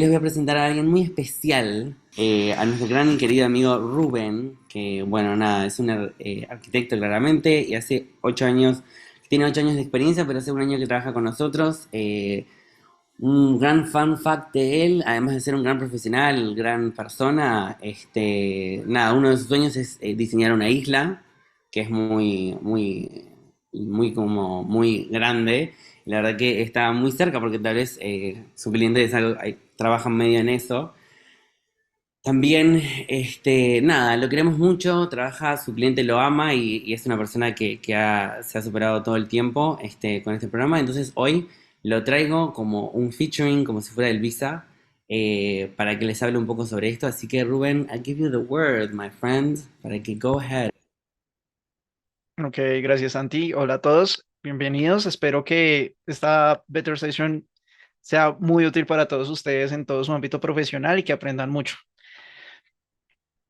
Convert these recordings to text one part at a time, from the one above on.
Les voy a presentar a alguien muy especial, a nuestro gran y querido amigo Rubén, que bueno, nada, es un arquitecto claramente y hace 8 años, tiene 8 años de experiencia, pero hace un año que trabaja con nosotros. Un gran fun fact de él, además de ser un gran profesional, gran persona, nada, uno de sus sueños es diseñar una isla, que es muy grande. Y la verdad que está muy cerca porque tal vez su cliente es algo, trabaja medio en eso. También, nada, lo queremos mucho, trabaja, su cliente lo ama y es una persona que se ha superado todo el tiempo con este programa. Entonces hoy lo traigo como un featuring, como si fuera el Visa, para que les hable un poco sobre esto. Así que Rubén, I give you the word, my friend, para que go ahead. Ok, gracias Santi. Hola a todos, bienvenidos. Espero que esta Better Session sea muy útil para todos ustedes en todo su ámbito profesional y que aprendan mucho.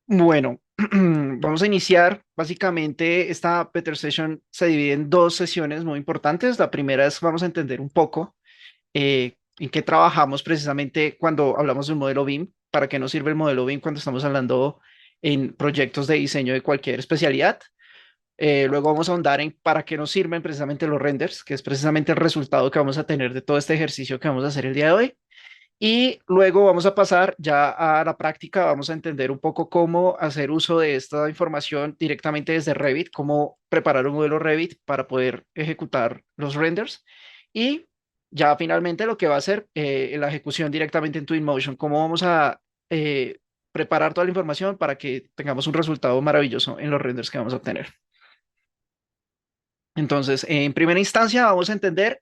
Bueno, vamos a iniciar. Básicamente, esta Better Session se divide en dos sesiones muy importantes. La primera es, vamos a entender un poco en qué trabajamos precisamente cuando hablamos de un modelo BIM, para qué nos sirve el modelo BIM cuando estamos hablando en proyectos de diseño de cualquier especialidad. Luego vamos a ahondar en para qué nos sirven precisamente los renders, que es precisamente el resultado que vamos a tener de todo este ejercicio que vamos a hacer el día de hoy. Y luego vamos a pasar ya a la práctica, vamos a entender un poco cómo hacer uso de esta información directamente desde Revit, cómo preparar un modelo Revit para poder ejecutar los renders. Y ya finalmente lo que va a ser la ejecución directamente en Twinmotion, cómo vamos a preparar toda la información para que tengamos un resultado maravilloso en los renders que vamos a obtener. Entonces, en primera instancia, vamos a entender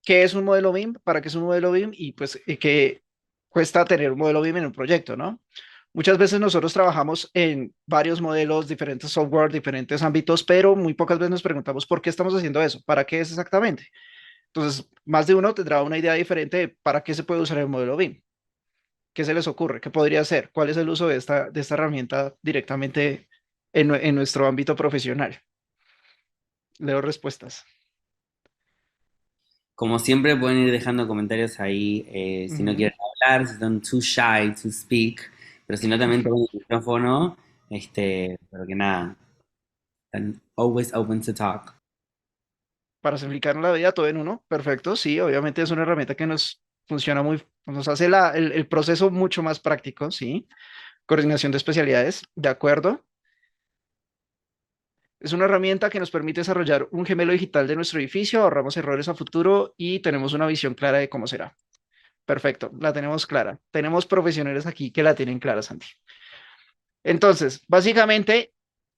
qué es un modelo BIM, para qué es un modelo BIM y pues qué cuesta tener un modelo BIM en un proyecto, ¿no? Muchas veces nosotros trabajamos en varios modelos, diferentes software, diferentes ámbitos, pero muy pocas veces nos preguntamos por qué estamos haciendo eso, para qué es exactamente. Entonces, más de uno tendrá una idea diferente de para qué se puede usar el modelo BIM, qué se les ocurre, qué podría hacer, cuál es el uso de esta herramienta directamente en nuestro ámbito profesional. Leo respuestas. Como siempre pueden ir dejando comentarios ahí si no Ujú. quieren hablar, si son too shy to speak, pero si no también tomen el micrófono, pero que nada, están always open to talk. Para simplificar la vida todo en uno, perfecto, sí, obviamente es una herramienta que nos funciona muy, nos hace el proceso mucho más práctico, sí. Coordinación de especialidades, de acuerdo. Es una herramienta que nos permite desarrollar un gemelo digital de nuestro edificio, ahorramos errores a futuro y tenemos una visión clara de cómo será. Perfecto, la tenemos clara. Tenemos profesionales aquí que la tienen clara, Santi. Entonces, básicamente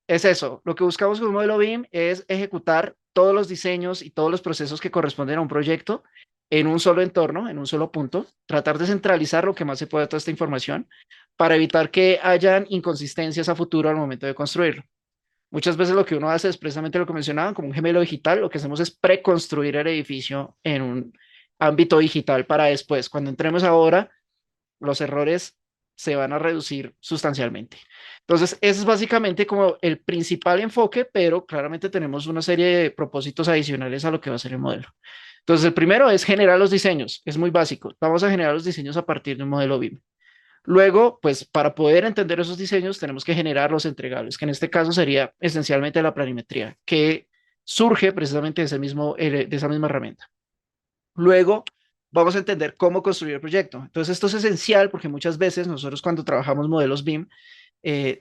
es eso. Lo que buscamos con un modelo BIM es ejecutar todos los diseños y todos los procesos que corresponden a un proyecto en un solo entorno, en un solo punto, tratar de centralizar lo que más se pueda toda esta información para evitar que hayan inconsistencias a futuro al momento de construirlo. Muchas veces lo que uno hace es precisamente lo que mencionaban, como un gemelo digital, lo que hacemos es preconstruir el edificio en un ámbito digital para después, cuando entremos ahora, los errores se van a reducir sustancialmente. Entonces, ese es básicamente como el principal enfoque, pero claramente tenemos una serie de propósitos adicionales a lo que va a ser el modelo. Entonces, el primero es generar los diseños, es muy básico. Vamos a generar los diseños a partir de un modelo BIM. Luego, pues para poder entender esos diseños tenemos que generar los entregables, que en este caso sería esencialmente la planimetría, que surge precisamente de, ese mismo, de esa misma herramienta. Luego vamos a entender cómo construir el proyecto. Entonces, esto es esencial porque muchas veces nosotros cuando trabajamos modelos BIM,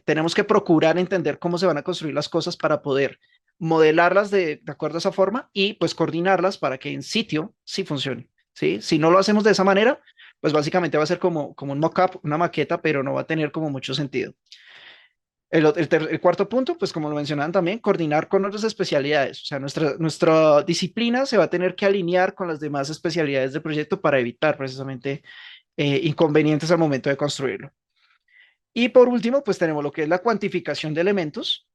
tenemos que procurar entender cómo se van a construir las cosas para poder modelarlas de acuerdo a esa forma y pues coordinarlas para que en sitio sí funcione. ¿Sí? Si no lo hacemos de esa manera, pues básicamente va a ser como un mock-up, una maqueta, pero no va a tener como mucho sentido. El cuarto punto, pues como lo mencionaban también, coordinar con otras especialidades. O sea, nuestra disciplina se va a tener que alinear con las demás especialidades del proyecto para evitar precisamente inconvenientes al momento de construirlo. Y por último, pues tenemos lo que es la cuantificación de elementos,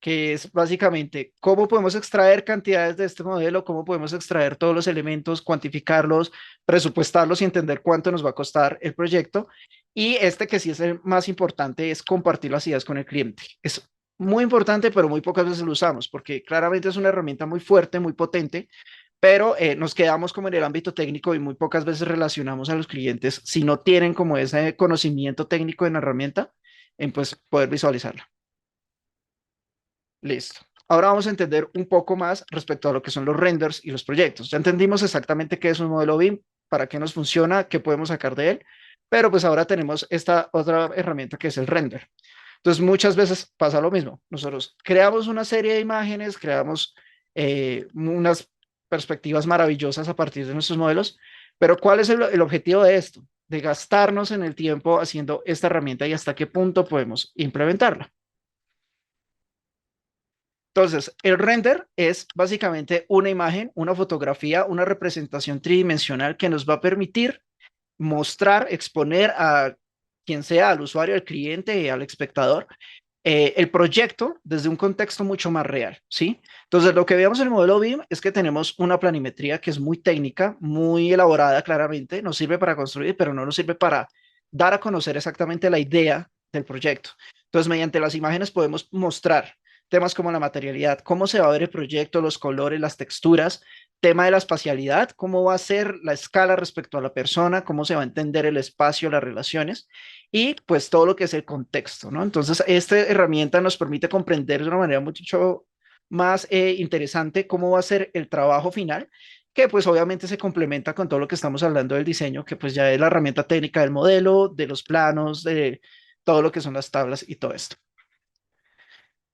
que es básicamente cómo podemos extraer cantidades de este modelo, cómo podemos extraer todos los elementos, cuantificarlos, presupuestarlos y entender cuánto nos va a costar el proyecto. Y este que sí es el más importante es compartir las ideas con el cliente. Es muy importante, pero muy pocas veces lo usamos porque claramente es una herramienta muy fuerte, muy potente, pero nos quedamos como en el ámbito técnico y muy pocas veces relacionamos a los clientes si no tienen como ese conocimiento técnico en la herramienta, en pues poder visualizarla. Listo. Ahora vamos a entender un poco más respecto a lo que son los renders y los proyectos. Ya entendimos exactamente qué es un modelo BIM, para qué nos funciona, qué podemos sacar de él, pero pues ahora tenemos esta otra herramienta que es el render. Entonces muchas veces pasa lo mismo. Nosotros creamos una serie de imágenes, creamos unas perspectivas maravillosas a partir de nuestros modelos, pero ¿cuál es el objetivo de esto? De gastarnos en el tiempo haciendo esta herramienta y hasta qué punto podemos implementarla. Entonces, el render es básicamente una imagen, una fotografía, una representación tridimensional que nos va a permitir mostrar, exponer a quien sea, al usuario, al cliente, al espectador, el proyecto desde un contexto mucho más real, ¿sí? Entonces, lo que veamos en el modelo BIM es que tenemos una planimetría que es muy técnica, muy elaborada claramente, nos sirve para construir, pero no nos sirve para dar a conocer exactamente la idea del proyecto. Entonces, mediante las imágenes podemos mostrar temas como la materialidad, cómo se va a ver el proyecto, los colores, las texturas, tema de la espacialidad, cómo va a ser la escala respecto a la persona, cómo se va a entender el espacio, las relaciones y pues todo lo que es el contexto, ¿no? Entonces, esta herramienta nos permite comprender de una manera mucho más interesante cómo va a ser el trabajo final, que pues obviamente se complementa con todo lo que estamos hablando del diseño, que pues ya es la herramienta técnica del modelo, de los planos, de todo lo que son las tablas y todo esto.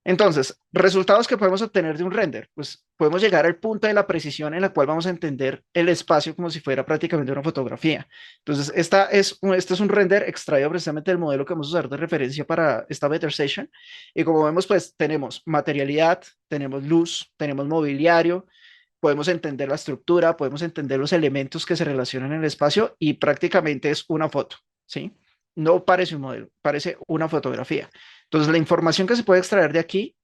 Entonces, resultados que podemos obtener de un render, pues podemos llegar al punto de la precisión en la cual vamos a entender el espacio como si fuera prácticamente una fotografía. Entonces, este es un render extraído precisamente del modelo que vamos a usar de referencia para esta Better Session. Y como vemos, pues tenemos materialidad, tenemos luz, tenemos mobiliario, podemos entender la estructura, podemos entender los elementos que se relacionan en el espacio y prácticamente es una foto, ¿sí? No parece un modelo, parece una fotografía. Entonces, la información que se puede extraer de aquí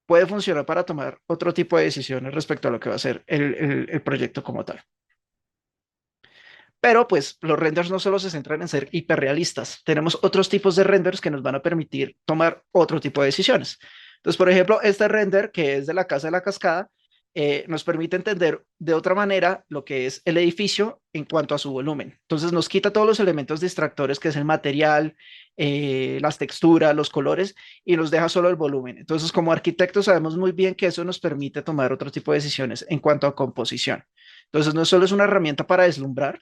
puede funcionar para tomar otro tipo de decisiones respecto a lo que va a ser el proyecto como tal. Pero pues los renders no solo se centran en ser hiperrealistas, tenemos otros tipos de renders que nos van a permitir tomar otro tipo de decisiones. Entonces, por ejemplo, este render que es de la Casa de la Cascada nos permite entender de otra manera lo que es el edificio en cuanto a su volumen. Entonces nos quita todos los elementos distractores que es el material, las texturas, los colores y nos deja solo el volumen. Entonces como arquitectos sabemos muy bien que eso nos permite tomar otro tipo de decisiones en cuanto a composición. Entonces no solo es una herramienta para deslumbrar,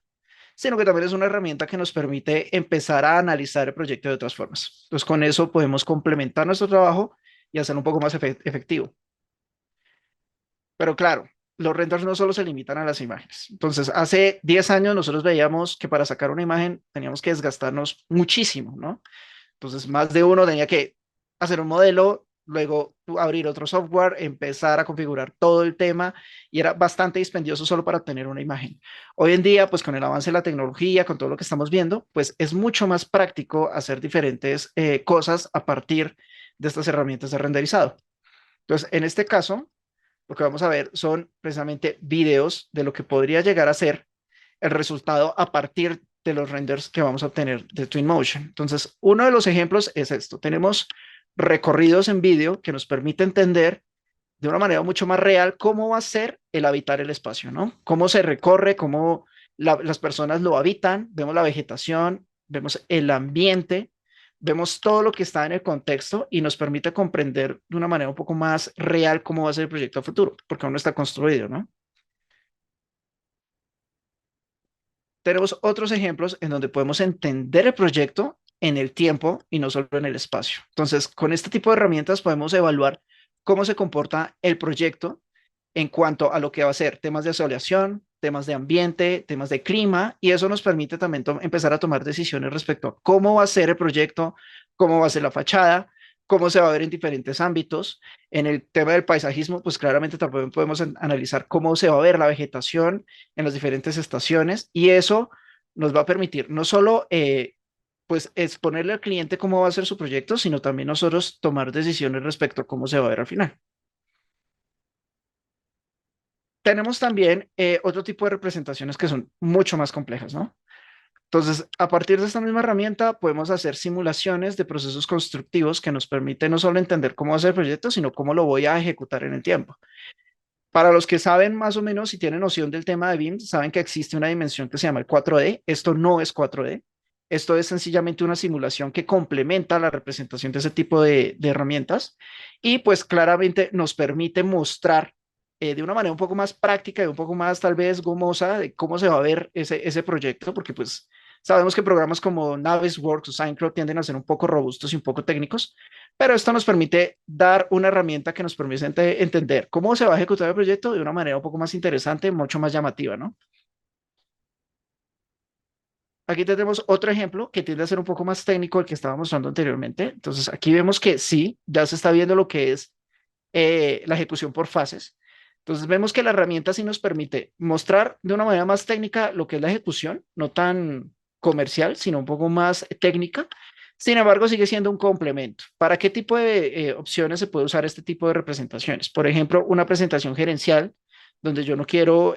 sino que también es una herramienta que nos permite empezar a analizar el proyecto de otras formas. Entonces, con eso podemos complementar nuestro trabajo y hacerlo un poco más efectivo. Pero claro, los renders no solo se limitan a las imágenes. Entonces, hace 10 años nosotros veíamos que para sacar una imagen teníamos que desgastarnos muchísimo, ¿no? Entonces, más de uno tenía que hacer un modelo, luego abrir otro software, empezar a configurar todo el tema y era bastante dispendioso solo para obtener una imagen. Hoy en día, pues con el avance de la tecnología, con todo lo que estamos viendo, pues es mucho más práctico hacer diferentes cosas a partir de estas herramientas de renderizado. Entonces, en este caso, lo que vamos a ver son precisamente videos de lo que podría llegar a ser el resultado a partir de los renders que vamos a obtener de Twinmotion. Entonces, uno de los ejemplos es esto. Tenemos recorridos en vídeo que nos permite entender de una manera mucho más real cómo va a ser el habitar el espacio, ¿no? Cómo se recorre, cómo las personas lo habitan, vemos la vegetación, vemos el ambiente, vemos todo lo que está en el contexto y nos permite comprender de una manera un poco más real cómo va a ser el proyecto a futuro, porque aún no está construido, ¿no? Tenemos otros ejemplos en donde podemos entender el proyecto en el tiempo y no solo en el espacio. Entonces, con este tipo de herramientas podemos evaluar cómo se comporta el proyecto en cuanto a lo que va a ser temas de soleación, temas de ambiente, temas de clima, y eso nos permite también empezar a tomar decisiones respecto a cómo va a ser el proyecto, cómo va a ser la fachada, cómo se va a ver en diferentes ámbitos. En el tema del paisajismo, pues claramente también podemos analizar cómo se va a ver la vegetación en las diferentes estaciones y eso nos va a permitir no solo pues exponerle al cliente cómo va a ser su proyecto, sino también nosotros tomar decisiones respecto a cómo se va a ver al final. Tenemos también otro tipo de representaciones que son mucho más complejas, ¿no? Entonces, a partir de esta misma herramienta, podemos hacer simulaciones de procesos constructivos que nos permiten no solo entender cómo va a ser el proyecto, sino cómo lo voy a ejecutar en el tiempo. Para los que saben más o menos, si tienen noción del tema de BIM, saben que existe una dimensión que se llama el 4D. Esto no es 4D. Esto es sencillamente una simulación que complementa la representación de ese tipo de herramientas y pues claramente nos permite mostrar de una manera un poco más práctica y un poco más tal vez gomosa de cómo se va a ver ese proyecto, porque pues sabemos que programas como Navisworks o Synchro tienden a ser un poco robustos y un poco técnicos, pero esto nos permite dar una herramienta que nos permite entender cómo se va a ejecutar el proyecto de una manera un poco más interesante, mucho más llamativa, ¿no? Aquí tenemos otro ejemplo que tiende a ser un poco más técnico el que estaba mostrando anteriormente. Entonces, aquí vemos que sí, ya se está viendo lo que es la ejecución por fases. Entonces, vemos que la herramienta sí nos permite mostrar de una manera más técnica lo que es la ejecución, no tan comercial, sino un poco más técnica. Sin embargo, sigue siendo un complemento. ¿Para qué tipo de opciones se puede usar este tipo de representaciones? Por ejemplo, una presentación gerencial, donde yo no quiero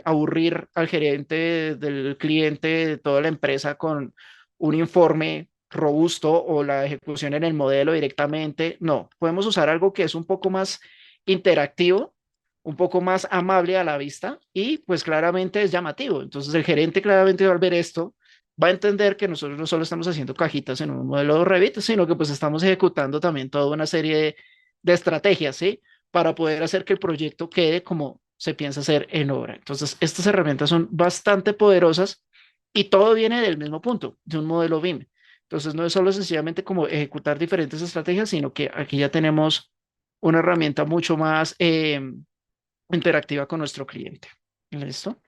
aburrir al gerente del cliente de toda la empresa con un informe robusto o la ejecución en el modelo directamente. No, podemos usar algo que es un poco más interactivo, un poco más amable a la vista y pues claramente es llamativo. Entonces el gerente claramente al ver esto va a entender que nosotros no solo estamos haciendo cajitas en un modelo de Revit, sino que pues estamos ejecutando también toda una serie de estrategias, ¿sí? Para poder hacer que el proyecto quede como se piensa hacer en obra. Entonces, estas herramientas son bastante poderosas y todo viene del mismo punto, de un modelo BIM. Entonces, no es solo sencillamente como ejecutar diferentes estrategias, sino que aquí ya tenemos una herramienta mucho más interactiva con nuestro cliente. ¿Listo?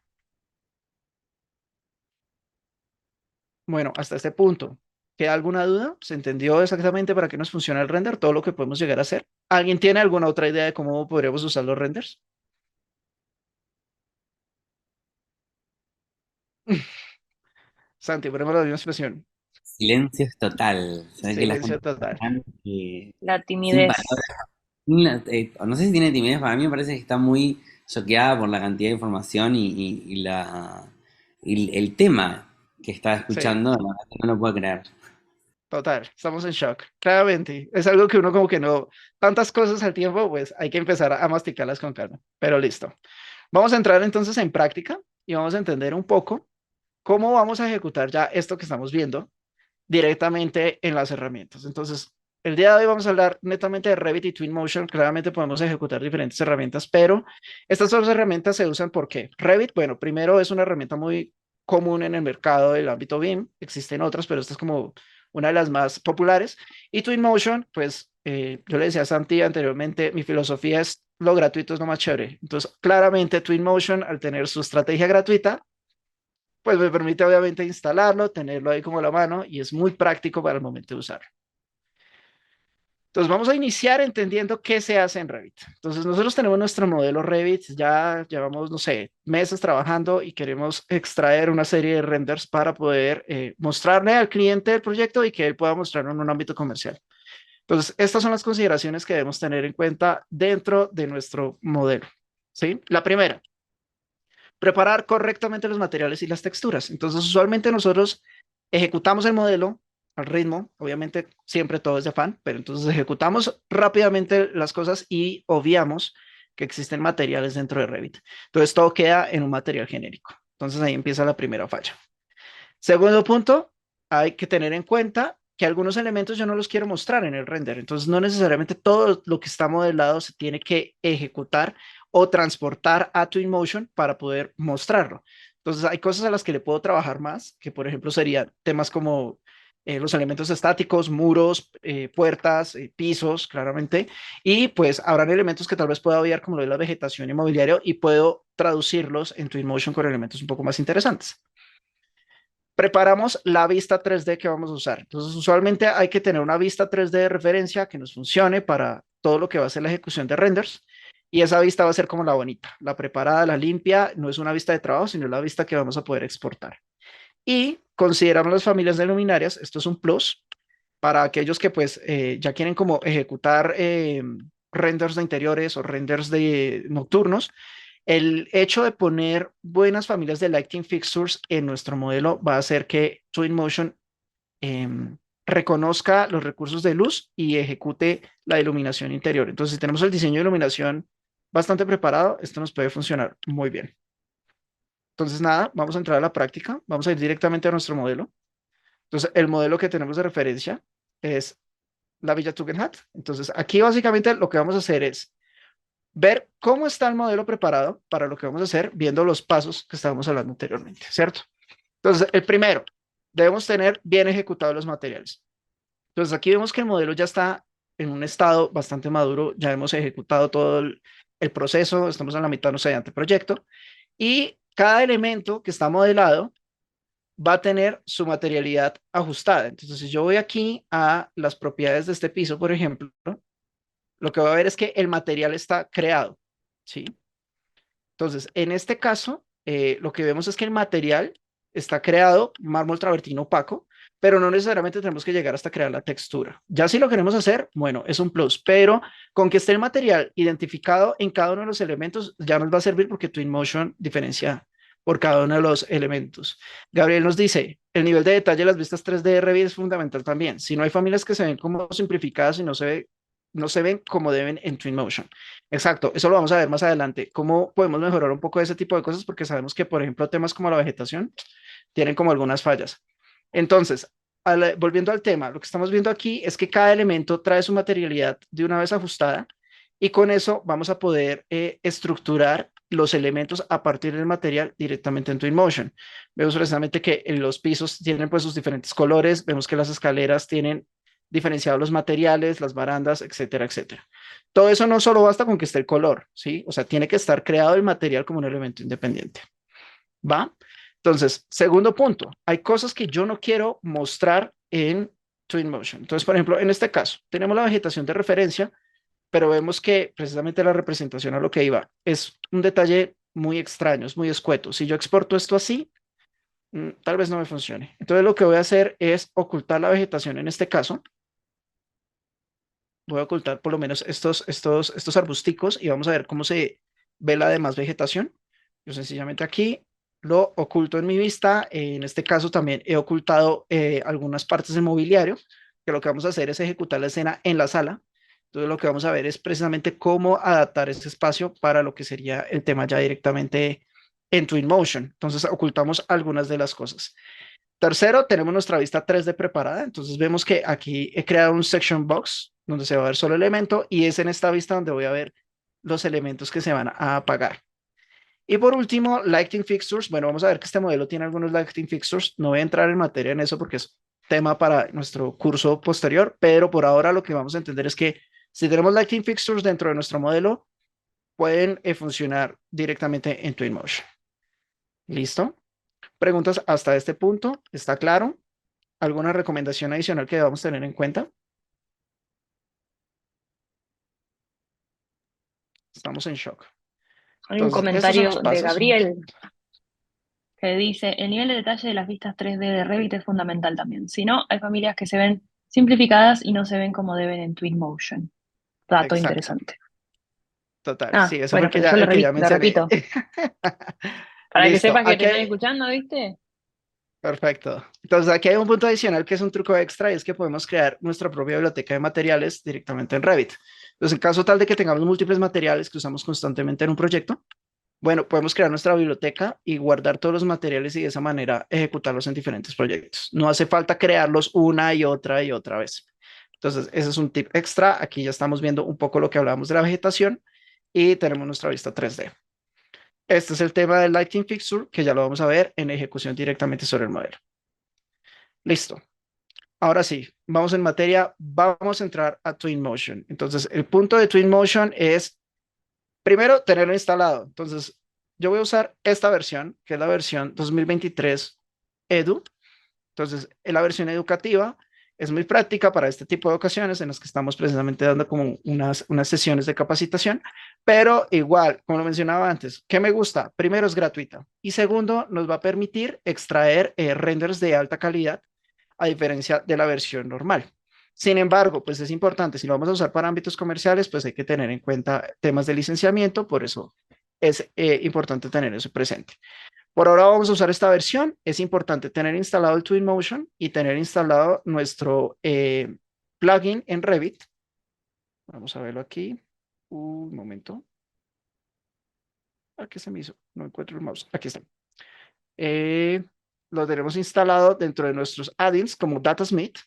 Bueno, hasta este punto. ¿Queda alguna duda? ¿Se entendió exactamente para qué nos funciona el render? Todo lo que podemos llegar a hacer. ¿Alguien tiene alguna otra idea de cómo podríamos usar los renders? Santi, ponemos la misma expresión. Silencio es total. Se ve que la gente Silencio total. está La sin timidez. palabras. No sé si tiene timidez, para mí me parece que está muy choqueada por la cantidad de información y el tema que está Sí, escuchando, la verdad que no lo puedo creer. total. Estamos en shock. Claramente. Es algo que uno como que no, tantas cosas al tiempo, pues hay que empezar a masticarlas con calma. Pero listo. Vamos a entrar entonces en práctica y vamos a entender un poco cómo vamos a ejecutar ya esto que estamos viendo directamente en las herramientas. Entonces, el día de hoy vamos a hablar netamente de Revit y Twinmotion. Claramente podemos ejecutar diferentes herramientas, pero estas dos herramientas se usan porque Revit, bueno, primero es una herramienta muy común en el mercado del ámbito BIM. Existen otras, pero esta es como una de las más populares. Y Twinmotion, pues yo le decía a Santi anteriormente, mi filosofía es lo gratuito es lo más chévere. Entonces, claramente Twinmotion, al tener su estrategia gratuita, pues me permite obviamente instalarlo, tenerlo ahí como a la mano y es muy práctico para el momento de usarlo. Entonces vamos a iniciar entendiendo qué se hace en Revit. Entonces nosotros tenemos nuestro modelo Revit, ya llevamos, no sé, meses trabajando y queremos extraer una serie de renders para poder mostrarle al cliente el proyecto y que él pueda mostrarlo en un ámbito comercial. Entonces, estas son las consideraciones que debemos tener en cuenta dentro de nuestro modelo. ¿Sí? La primera, preparar correctamente los materiales y las texturas. Entonces, usualmente nosotros ejecutamos el modelo al ritmo, obviamente siempre todo es de afán, pero entonces ejecutamos rápidamente las cosas y obviamos que existen materiales dentro de Revit. Entonces, todo queda en un material genérico. Entonces, ahí empieza la primera falla. Segundo punto, hay que tener en cuenta que algunos elementos yo no los quiero mostrar en el render, entonces no necesariamente todo lo que está modelado se tiene que ejecutar o transportar a Twinmotion para poder mostrarlo. Entonces hay cosas a las que le puedo trabajar más, que por ejemplo serían temas como los elementos estáticos, muros, puertas, pisos, claramente, y pues habrán elementos que tal vez pueda obviar como lo de la vegetación y mobiliario y puedo traducirlos en Twinmotion con elementos un poco más interesantes. Preparamos la vista 3D que vamos a usar. Entonces, usualmente hay que tener una vista 3D de referencia que nos funcione para todo lo que va a ser la ejecución de renders. Y esa vista va a ser como la bonita, la preparada, la limpia. No es una vista de trabajo, sino la vista que vamos a poder exportar. Y consideramos las familias de luminarias. Esto es un plus para aquellos que pues ya quieren como ejecutar renders de interiores o renders de nocturnos. El hecho de poner buenas familias de lighting fixtures en nuestro modelo va a hacer que Twinmotion eh, reconozca los recursos de luz y ejecute la iluminación interior. Entonces, si tenemos el diseño de iluminación bastante preparado, esto nos puede funcionar muy bien. Entonces, nada, vamos a entrar a la práctica, vamos a ir directamente a nuestro modelo. Entonces, el modelo que tenemos de referencia es la Villa Tugendhat. Entonces, aquí básicamente lo que vamos a hacer es ver cómo está el modelo preparado para lo que vamos a hacer, viendo los pasos que estábamos hablando anteriormente, ¿cierto? Entonces, el primero, debemos tener bien ejecutados los materiales. Entonces, aquí vemos que el modelo ya está en un estado bastante maduro, ya hemos ejecutado todo el proceso, estamos en la mitad, no sé, de anteproyecto, y cada elemento que está modelado va a tener su materialidad ajustada. Entonces, si yo voy aquí a las propiedades de este piso, por ejemplo, lo que voy a ver es que el material está creado, ¿sí? Entonces, en este caso, lo que vemos es que el material está creado mármol travertino opaco, pero no necesariamente tenemos que llegar hasta crear la textura. Ya si lo queremos hacer, bueno, es un plus, pero con que esté el material identificado en cada uno de los elementos ya nos va a servir porque Twinmotion diferencia por cada uno de los elementos. Gabriel nos dice, el nivel de detalle de las vistas 3D de Revit es fundamental también. Si no hay familias que se ven como simplificadas y no se ven como deben en Twinmotion. Exacto, eso lo vamos a ver más adelante. ¿Cómo podemos mejorar un poco ese tipo de cosas? Porque sabemos que, por ejemplo, temas como la vegetación tienen como algunas fallas. Entonces, volviendo al tema, lo que estamos viendo aquí es que cada elemento trae su materialidad de una vez ajustada y con eso vamos a poder estructurar los elementos a partir del material directamente en Twinmotion. Vemos precisamente que en los pisos tienen pues sus diferentes colores, vemos que las escaleras tienen diferenciados los materiales, las barandas, etcétera, etcétera. Todo eso no solo basta con que esté el color, ¿sí? O sea, tiene que estar creado el material como un elemento independiente. ¿Va? Entonces, segundo punto, hay cosas que yo no quiero mostrar en Twinmotion. Entonces, por ejemplo, en este caso, tenemos la vegetación de referencia, pero vemos que precisamente la representación a lo que iba es un detalle muy extraño, es muy escueto. Si yo exporto esto así, tal vez no me funcione. Entonces, lo que voy a hacer es ocultar la vegetación en este caso. Voy a ocultar por lo menos estos arbusticos y vamos a ver cómo se ve la demás vegetación. Yo sencillamente aquí lo oculto en mi vista. En este caso también he ocultado algunas partes del mobiliario, que lo que vamos a hacer es ejecutar la escena en la sala. Entonces lo que vamos a ver es precisamente cómo adaptar este espacio para lo que sería el tema ya directamente en Twinmotion. Entonces ocultamos algunas de las cosas. Tercero, tenemos nuestra vista 3D preparada. Entonces vemos que aquí he creado un section box donde se va a ver solo elemento y es en esta vista donde voy a ver los elementos que se van a apagar. Y por último, lighting fixtures. Bueno, vamos a ver que este modelo tiene algunos lighting fixtures. No voy a entrar en materia en eso porque es tema para nuestro curso posterior, pero por ahora lo que vamos a entender es que si tenemos lighting fixtures dentro de nuestro modelo, pueden funcionar directamente en Twinmotion. ¿Listo? Preguntas hasta este punto. ¿Está claro? ¿Alguna recomendación adicional que debamos tener en cuenta? Estamos en shock. Hay un Entonces, estos son los comentario de pasos. Gabriel que dice, el nivel de detalle de las vistas 3D de Revit es fundamental también. Si no, hay familias que se ven simplificadas y no se ven como deben en Twinmotion. Dato Exacto, interesante. total. Sí, Ah, eso fue bueno, pero yo el que ya lo mencioné. repito, para que Listo. sepas que te Aquí estoy hay, escuchando, ¿viste? perfecto. Entonces, aquí hay un punto adicional que es un truco extra y es que podemos crear nuestra propia biblioteca de materiales directamente en Revit. Entonces, en caso tal de que tengamos múltiples materiales que usamos constantemente en un proyecto, bueno, podemos crear nuestra biblioteca y guardar todos los materiales y de esa manera ejecutarlos en diferentes proyectos. No hace falta crearlos una y otra vez. Entonces, ese es un tip extra. Aquí ya estamos viendo un poco lo que hablábamos de la vegetación y tenemos nuestra vista 3D. Este es el tema del lighting fixture, que ya lo vamos a ver en ejecución directamente sobre el modelo. Listo. Ahora sí, vamos en materia, vamos a entrar a Twinmotion. Entonces, el punto de Twinmotion es, primero, tenerlo instalado. Entonces, yo voy a usar esta versión, que es la versión 2023 Edu. Entonces, en la versión educativa es muy práctica para este tipo de ocasiones en las que estamos precisamente dando como unas sesiones de capacitación, pero igual, como lo mencionaba antes, ¿qué me gusta? Primero es gratuita y segundo nos va a permitir extraer renders de alta calidad a diferencia de la versión normal. Sin embargo, pues es importante, si lo vamos a usar para ámbitos comerciales, pues hay que tener en cuenta temas de licenciamiento, por eso es importante tener eso presente. Por ahora vamos a usar esta versión. Es importante tener instalado el Twinmotion y tener instalado nuestro plugin en Revit. Vamos a verlo aquí. Un momento. ¿Qué se me hizo? No encuentro el mouse. Aquí está. Eh, lo tenemos instalado dentro de nuestros add-ins como Datasmith.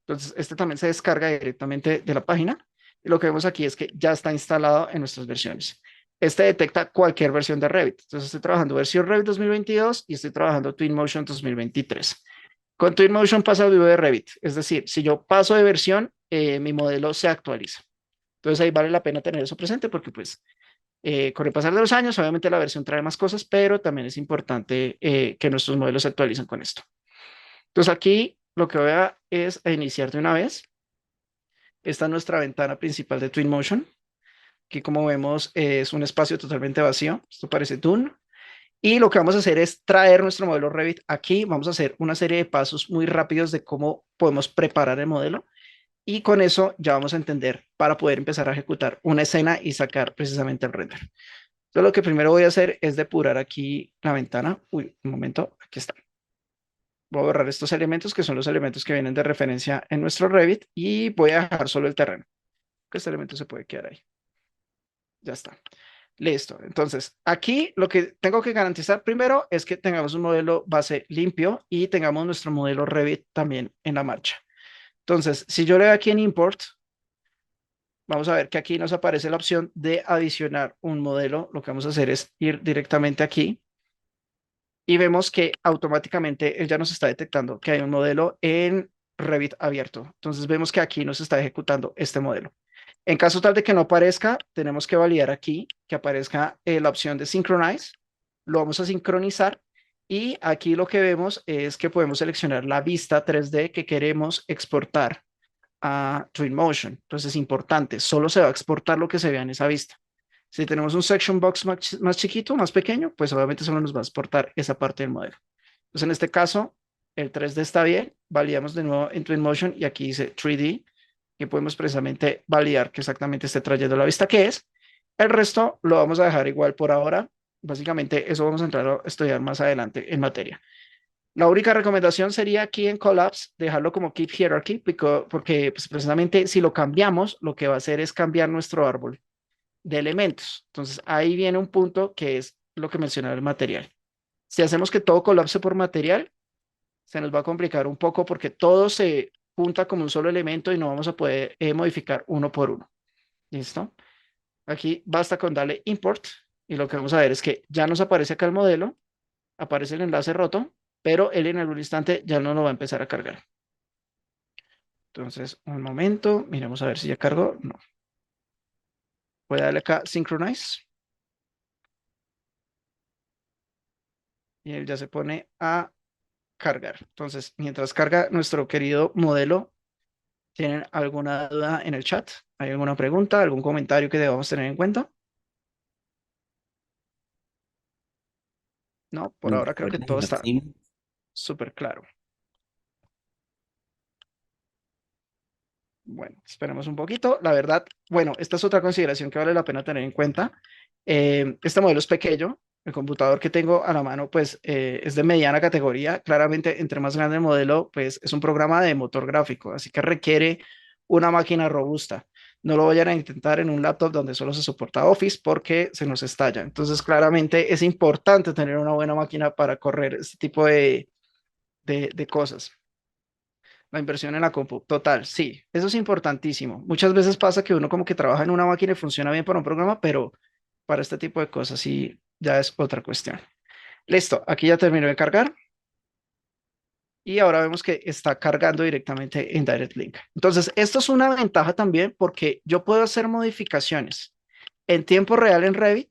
Entonces, este también se descarga directamente de la página. Y lo que vemos aquí es que ya está instalado en nuestras versiones. Este detecta cualquier versión de Revit. Entonces, estoy trabajando versión Revit 2022 y estoy trabajando Twinmotion 2023. Con Twinmotion pasa al vivo de Revit. Es decir, si yo paso de versión, mi modelo se actualiza. Entonces, ahí vale la pena tener eso presente porque, pues, con el pasar de los años, obviamente la versión trae más cosas, pero también es importante que nuestros modelos se actualicen con esto. Entonces aquí lo que voy a es a iniciar de una vez. Esta es nuestra ventana principal de Twinmotion, que como vemos es un espacio totalmente vacío. Esto parece Dune. Y lo que vamos a hacer es traer nuestro modelo Revit aquí. Vamos a hacer una serie de pasos muy rápidos de cómo podemos preparar el modelo. Y con eso ya vamos a entender para poder empezar a ejecutar una escena y sacar precisamente el render. Entonces lo que primero voy a hacer es depurar aquí la ventana. Uy, un momento, aquí está. Voy a borrar estos elementos que son los elementos que vienen de referencia en nuestro Revit y voy a dejar solo el terreno. Este elemento se puede quedar ahí. Ya está. Listo. Entonces, aquí lo que tengo que garantizar primero es que tengamos un modelo base limpio y tengamos nuestro modelo Revit también en la marcha. Entonces, si yo le doy aquí en Import, vamos a ver que aquí nos aparece la opción de adicionar un modelo. Lo que vamos a hacer es ir directamente aquí y vemos que automáticamente él ya nos está detectando que hay un modelo en Revit abierto. Entonces vemos que aquí nos está ejecutando este modelo. En caso tal de que no aparezca, tenemos que validar aquí que aparezca la opción de Synchronize. Lo vamos a sincronizar y aquí lo que vemos es que podemos seleccionar la vista 3D que queremos exportar a Twinmotion. Entonces es importante, solo se va a exportar lo que se vea en esa vista. Si tenemos un section box más chiquito, más pequeño, pues obviamente solo nos va a exportar esa parte del modelo. Entonces en este caso, el 3D está bien, validamos de nuevo en Twinmotion y aquí dice 3D, que podemos precisamente validar que exactamente esté trayendo la vista que es. El resto lo vamos a dejar igual por ahora. Básicamente eso vamos a entrar a estudiar más adelante en materia. La única recomendación sería aquí en Collapse dejarlo como Keep Hierarchy, porque pues, precisamente si lo cambiamos, lo que va a hacer es cambiar nuestro árbol de elementos. Entonces ahí viene un punto que es lo que mencionaba el material. Si hacemos que todo colapse por material, se nos va a complicar un poco porque todo se junta como un solo elemento y no vamos a poder modificar uno por uno. ¿Listo? Aquí basta con darle import y lo que vamos a ver es que ya nos aparece acá el modelo, aparece el enlace roto, pero él en algún instante ya no lo va a empezar a cargar. Entonces, un momento, miremos a ver si ya cargó. No. Voy a darle acá Synchronize. Y él ya se pone a cargar. Entonces, mientras carga nuestro querido modelo, ¿tienen alguna duda en el chat? ¿Hay alguna pregunta, algún comentario que debamos tener en cuenta? No, por ahora creo que todo está Sí. súper claro. Bueno, esperemos un poquito. La verdad, bueno, esta es otra consideración que vale la pena tener en cuenta. Este modelo es pequeño. El computador que tengo a la mano, pues, es de mediana categoría. Claramente, entre más grande el modelo, pues, es un programa de motor gráfico, así que requiere una máquina robusta. No lo vayan a intentar en un laptop donde solo se soporta Office porque se nos estalla. Entonces, claramente es importante tener una buena máquina para correr este tipo de cosas. La inversión en la compu, total, sí, eso es importantísimo. Muchas veces pasa que uno como que trabaja en una máquina y funciona bien para un programa, pero para este tipo de cosas sí, ya es otra cuestión. Listo, aquí ya terminó de cargar y ahora vemos que está cargando directamente en Direct Link. Entonces, esto es una ventaja también porque yo puedo hacer modificaciones en tiempo real en Revit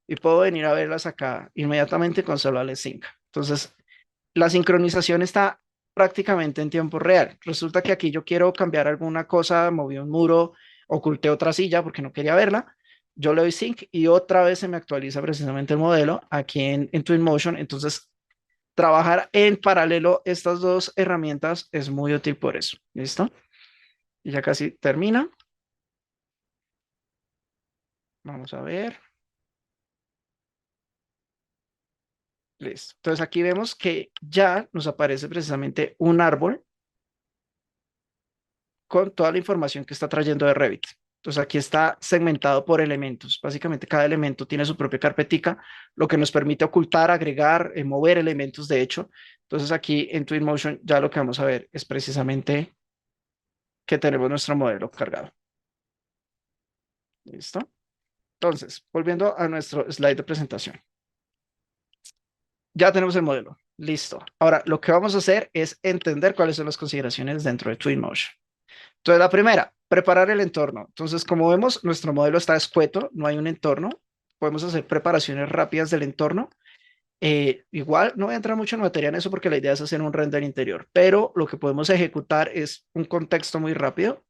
y puedo venir a verlas acá inmediatamente con Solal Sync. Entonces, la sincronización está prácticamente en tiempo real. Resulta que aquí yo quiero cambiar alguna cosa, moví un muro, oculté otra silla porque no quería verla. Yo le doy sync y otra vez se me actualiza precisamente el modelo aquí en Twinmotion. Entonces, trabajar en paralelo estas dos herramientas es muy útil por eso. ¿Listo? Y ya casi termina. Vamos a ver. Listo. Entonces aquí vemos que ya nos aparece precisamente un árbol con toda la información que está trayendo de Revit. Entonces aquí está segmentado por elementos. Básicamente cada elemento tiene su propia carpetica, lo que nos permite ocultar, agregar, mover elementos de hecho. Entonces aquí en Twinmotion ya lo que vamos a ver es precisamente que tenemos nuestro modelo cargado. ¿Listo? Entonces, volviendo a nuestro slide de presentación. Ya tenemos el modelo. Listo. Ahora, lo que vamos a hacer es entender cuáles son las consideraciones dentro de Twinmotion. Entonces, la primera, preparar el entorno. Entonces, como vemos, nuestro modelo está escueto, no hay un entorno. Podemos hacer preparaciones rápidas del entorno. Igual, no voy a entrar mucho en materia en eso porque la idea es hacer un render interior, pero lo que podemos ejecutar es un contexto muy rápido.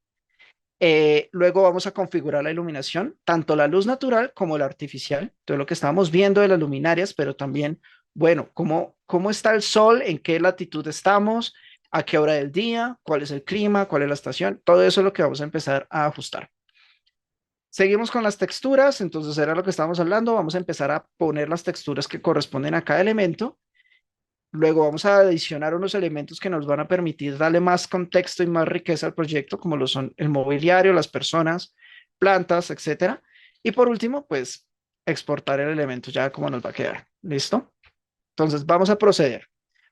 Luego vamos a configurar la iluminación, tanto la luz natural como la artificial. Entonces, lo que estábamos viendo de las luminarias, pero también, bueno, cómo está el sol, en qué latitud estamos, a qué hora del día, cuál es el clima, cuál es la estación. Todo eso es lo que vamos a empezar a ajustar. Seguimos con las texturas, entonces era lo que estábamos hablando. Vamos a empezar a poner las texturas que corresponden a cada elemento. Luego vamos a adicionar unos elementos que nos van a permitir darle más contexto y más riqueza al proyecto, como lo son el mobiliario, las personas, plantas, etcétera. Y por último, pues exportar el elemento ya como nos va a quedar. ¿Listo? Entonces vamos a proceder.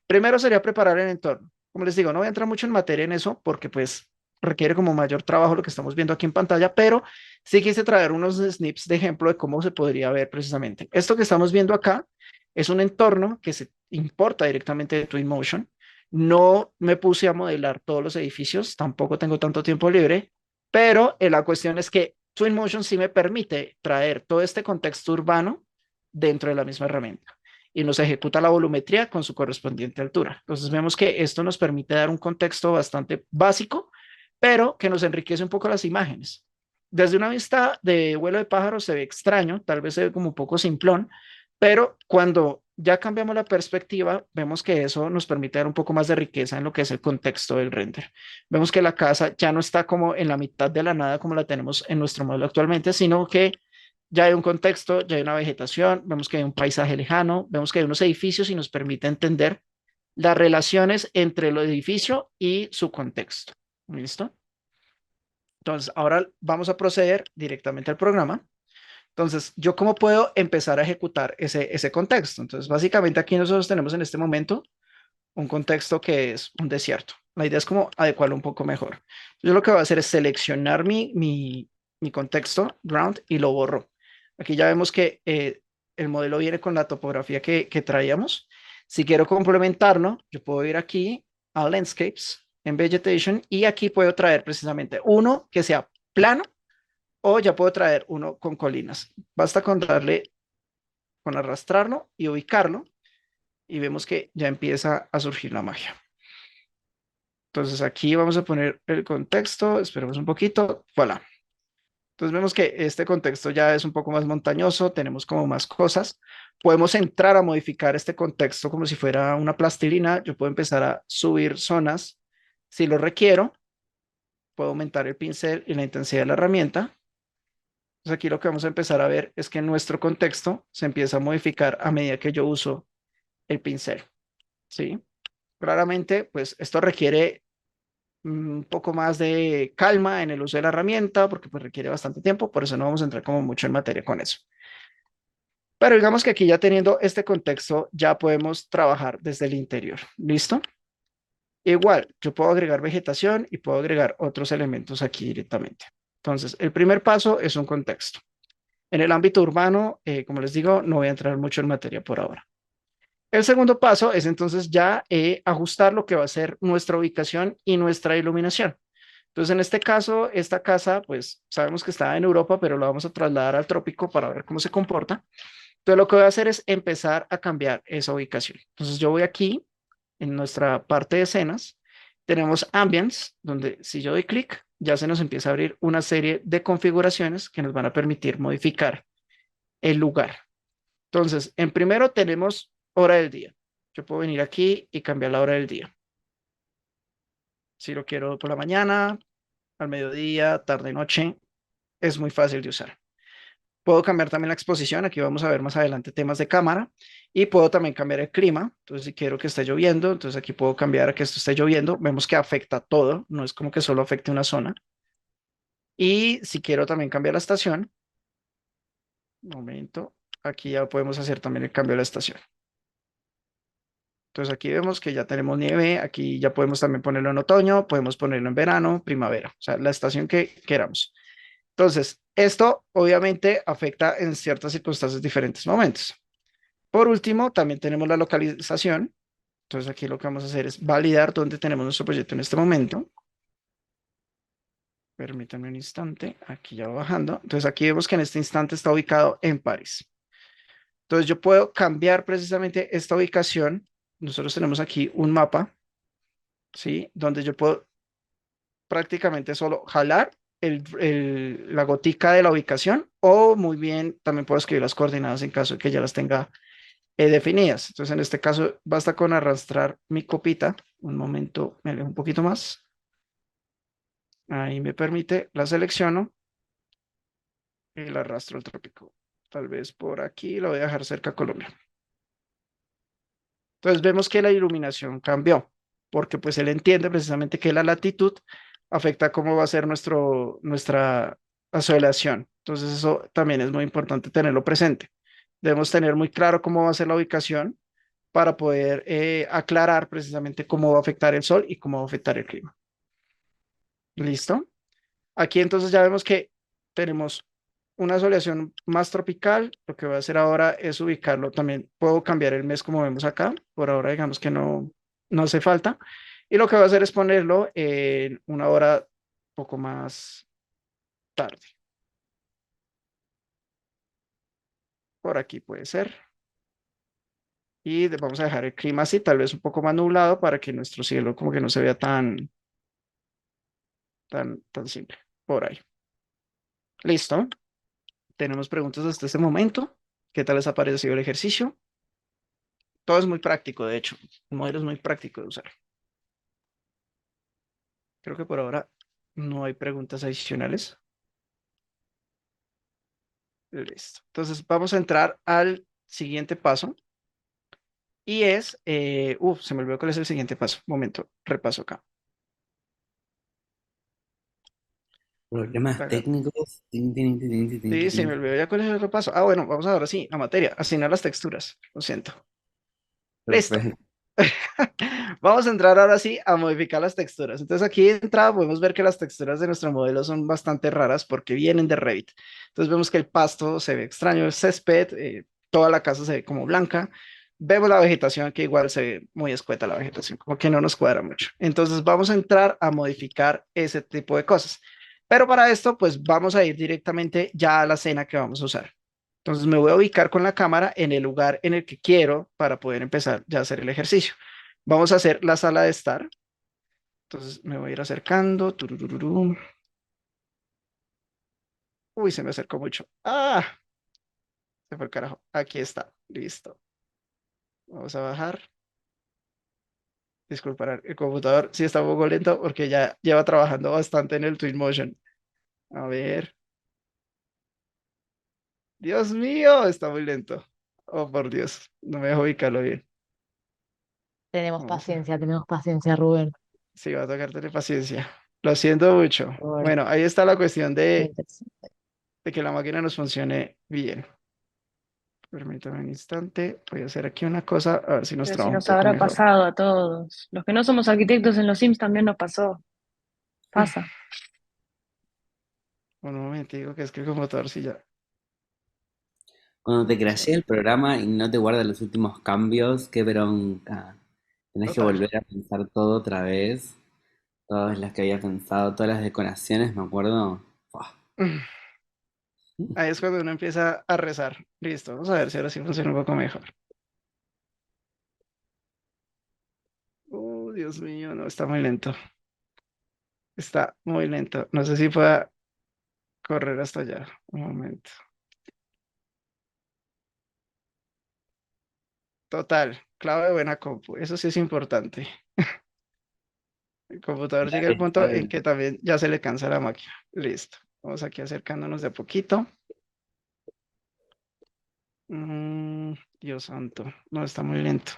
Primero sería preparar el entorno. Como les digo, no voy a entrar mucho en materia en eso porque pues requiere como mayor trabajo lo que estamos viendo aquí en pantalla, pero sí quise traer unos snips de ejemplo de cómo se podría ver precisamente. Esto que estamos viendo acá es un entorno que se importa directamente de Twinmotion. No me puse a modelar todos los edificios, tampoco tengo tanto tiempo libre, pero la cuestión es que Twinmotion sí me permite traer todo este contexto urbano dentro de la misma herramienta y nos ejecuta la volumetría con su correspondiente altura. Entonces vemos que esto nos permite dar un contexto bastante básico, pero que nos enriquece un poco las imágenes. Desde una vista de vuelo de pájaro se ve extraño, tal vez se ve como un poco simplón, pero cuando ya cambiamos la perspectiva, vemos que eso nos permite dar un poco más de riqueza en lo que es el contexto del render. Vemos que la casa ya no está como en la mitad de la nada como la tenemos en nuestro modelo actualmente, sino que ya hay un contexto, ya hay una vegetación, vemos que hay un paisaje lejano, vemos que hay unos edificios y nos permite entender las relaciones entre el edificio y su contexto. ¿Listo? Entonces, ahora vamos a proceder directamente al programa. Entonces, ¿yo cómo puedo empezar a ejecutar ese contexto? Entonces, básicamente aquí nosotros tenemos en este momento un contexto que es un desierto. La idea es como adecuarlo un poco mejor. Yo lo que voy a hacer es seleccionar mi contexto, ground, y lo borro. Aquí ya vemos que el modelo viene con la topografía que traíamos. Si quiero complementarlo, yo puedo ir aquí a Landscapes, en Vegetation, y aquí puedo traer precisamente uno que sea plano o ya puedo traer uno con colinas. Basta con darle, con arrastrarlo y ubicarlo y vemos que ya empieza a surgir la magia. Entonces aquí vamos a poner el contexto, esperemos un poquito, voilà. Entonces vemos que este contexto ya es un poco más montañoso, tenemos como más cosas. Podemos entrar a modificar este contexto como si fuera una plastilina. Yo puedo empezar a subir zonas si lo requiero. Puedo aumentar el pincel y la intensidad de la herramienta. Entonces aquí lo que vamos a empezar a ver es que nuestro contexto se empieza a modificar a medida que yo uso el pincel. ¿Sí? Claramente, pues esto requiere un poco más de calma en el uso de la herramienta porque pues requiere bastante tiempo, por eso no vamos a entrar como mucho en materia con eso. Pero digamos que aquí ya teniendo este contexto ya podemos trabajar desde el interior. ¿Listo? Igual, yo puedo agregar vegetación y puedo agregar otros elementos aquí directamente. Entonces, el primer paso es un contexto. En el ámbito urbano, como les digo, no voy a entrar mucho en materia por ahora. El segundo paso es entonces ya ajustar lo que va a ser nuestra ubicación y nuestra iluminación. Entonces, en este caso, esta casa, pues sabemos que está en Europa, pero la vamos a trasladar al trópico para ver cómo se comporta. Entonces, lo que voy a hacer es empezar a cambiar esa ubicación. Entonces, yo voy aquí en nuestra parte de escenas, tenemos Ambience, donde si yo doy clic, ya se nos empieza a abrir una serie de configuraciones que nos van a permitir modificar el lugar. Entonces, en primero tenemos hora del día. Yo puedo venir aquí y cambiar la hora del día. Si lo quiero por la mañana, al mediodía, tarde, noche, es muy fácil de usar. Puedo cambiar también la exposición. Aquí vamos a ver más adelante temas de cámara. Y puedo también cambiar el clima. Entonces, si quiero que esté lloviendo, entonces aquí puedo cambiar a que esto esté lloviendo. Vemos que afecta todo. No es como que solo afecte una zona. Y si quiero también cambiar la estación, un momento, aquí ya podemos hacer también el cambio de la estación. Entonces aquí vemos que ya tenemos nieve, aquí ya podemos también ponerlo en otoño, podemos ponerlo en verano, primavera, o sea, la estación que queramos. Entonces, esto obviamente afecta en ciertas circunstancias diferentes momentos. Por último, también tenemos la localización. Entonces aquí lo que vamos a hacer es validar dónde tenemos nuestro proyecto en este momento. Permítanme un instante, aquí ya va bajando. Entonces aquí vemos que en este instante está ubicado en París. Entonces yo puedo cambiar precisamente esta ubicación. Nosotros tenemos aquí un mapa, ¿sí? Donde yo puedo prácticamente solo jalar la gotica de la ubicación o muy bien también puedo escribir las coordenadas en caso de que ya las tenga definidas. Entonces en este caso basta con arrastrar mi copita. Un momento, me alejo un poquito más. Ahí me permite, la selecciono y la arrastro al trópico. Tal vez por aquí lo voy a dejar cerca a Colombia. Entonces vemos que la iluminación cambió, porque pues él entiende precisamente que la latitud afecta cómo va a ser nuestra aceleración. Entonces eso también es muy importante tenerlo presente. Debemos tener muy claro cómo va a ser la ubicación para poder aclarar precisamente cómo va a afectar el sol y cómo va a afectar el clima. ¿Listo? Aquí entonces ya vemos que tenemos una soleación más tropical. Lo que voy a hacer ahora es ubicarlo también. Puedo cambiar el mes como vemos acá. Por ahora digamos que no hace falta. Y lo que voy a hacer es ponerlo en una hora un poco más tarde. Por aquí puede ser. Y vamos a dejar el clima así, tal vez un poco más nublado para que nuestro cielo como que no se vea tan simple. Por ahí. Listo. Tenemos preguntas hasta este momento. ¿Qué tal les ha parecido el ejercicio? Todo es muy práctico, de hecho. El modelo es muy práctico de usar. Creo que por ahora no hay preguntas adicionales. Listo. Entonces vamos a entrar al siguiente paso. Y es, se me olvidó cuál es el siguiente paso. Momento, repaso acá. Problemas Acá. técnicos. Tin, tin, tin, tin, tin, tin, Sí, se tin. me olvidó ya cuál es el repaso. Ah, bueno, vamos ahora sí, a materia. Asignar las texturas. Lo siento. Listo. Perfecto. Vamos a entrar ahora sí a modificar las texturas. Entonces aquí de entrada podemos ver que las texturas de nuestro modelo son bastante raras porque vienen de Revit. Entonces vemos que el pasto se ve extraño, el césped, toda la casa se ve como blanca. Vemos la vegetación que igual se ve muy escueta la vegetación, como que no nos cuadra mucho. Entonces vamos a entrar a modificar ese tipo de cosas. Pero para esto pues vamos a ir directamente ya a la escena que vamos a usar. Entonces me voy a ubicar con la cámara en el lugar en el que quiero para poder empezar ya a hacer el ejercicio. Vamos a hacer la sala de estar. Entonces me voy a ir acercando. Turururú. Uy, se me acercó mucho. Ah, se fue el carajo. Aquí está. Listo. Vamos a bajar. Disculpar, el computador sí está un poco lento porque ya lleva trabajando bastante en el Twinmotion. A ver. Dios mío, está muy lento. Oh, por Dios. No me dejo ubicarlo bien. Vamos a... Tenemos paciencia, Rubén. Sí, va a tocar tener paciencia. Lo siento mucho. Ahora, Bueno, ahí está la cuestión muy de interesante. que la máquina nos funcione bien. Permítame un instante. Voy a hacer aquí una cosa, a ver si nos Pero si trabaja un nos poco habrá mejor. pasado a todos. Los que no somos arquitectos en los Sims también nos pasó. Pasa. Un momento, digo que es que el computador sí ya. Cuando te Vamos a ver. crashea el programa y no te guarda los últimos cambios, qué bronca. Tenés que Total. volver a pensar todo otra vez. Todas las que había pensado, todas las decoraciones, me acuerdo. Fua. Ahí es cuando uno empieza a rezar. Listo, vamos a ver si ahora sí funciona un poco mejor. Dios mío, no, está muy lento. Está muy lento. No sé si pueda correr hasta allá. Un momento. Total, clave de buena compu. Eso sí es importante. El computador llega al Clave, punto en clave. que también ya se le cansa la máquina. Listo. Vamos aquí acercándonos de a poquito. Dios santo. No, está muy lento.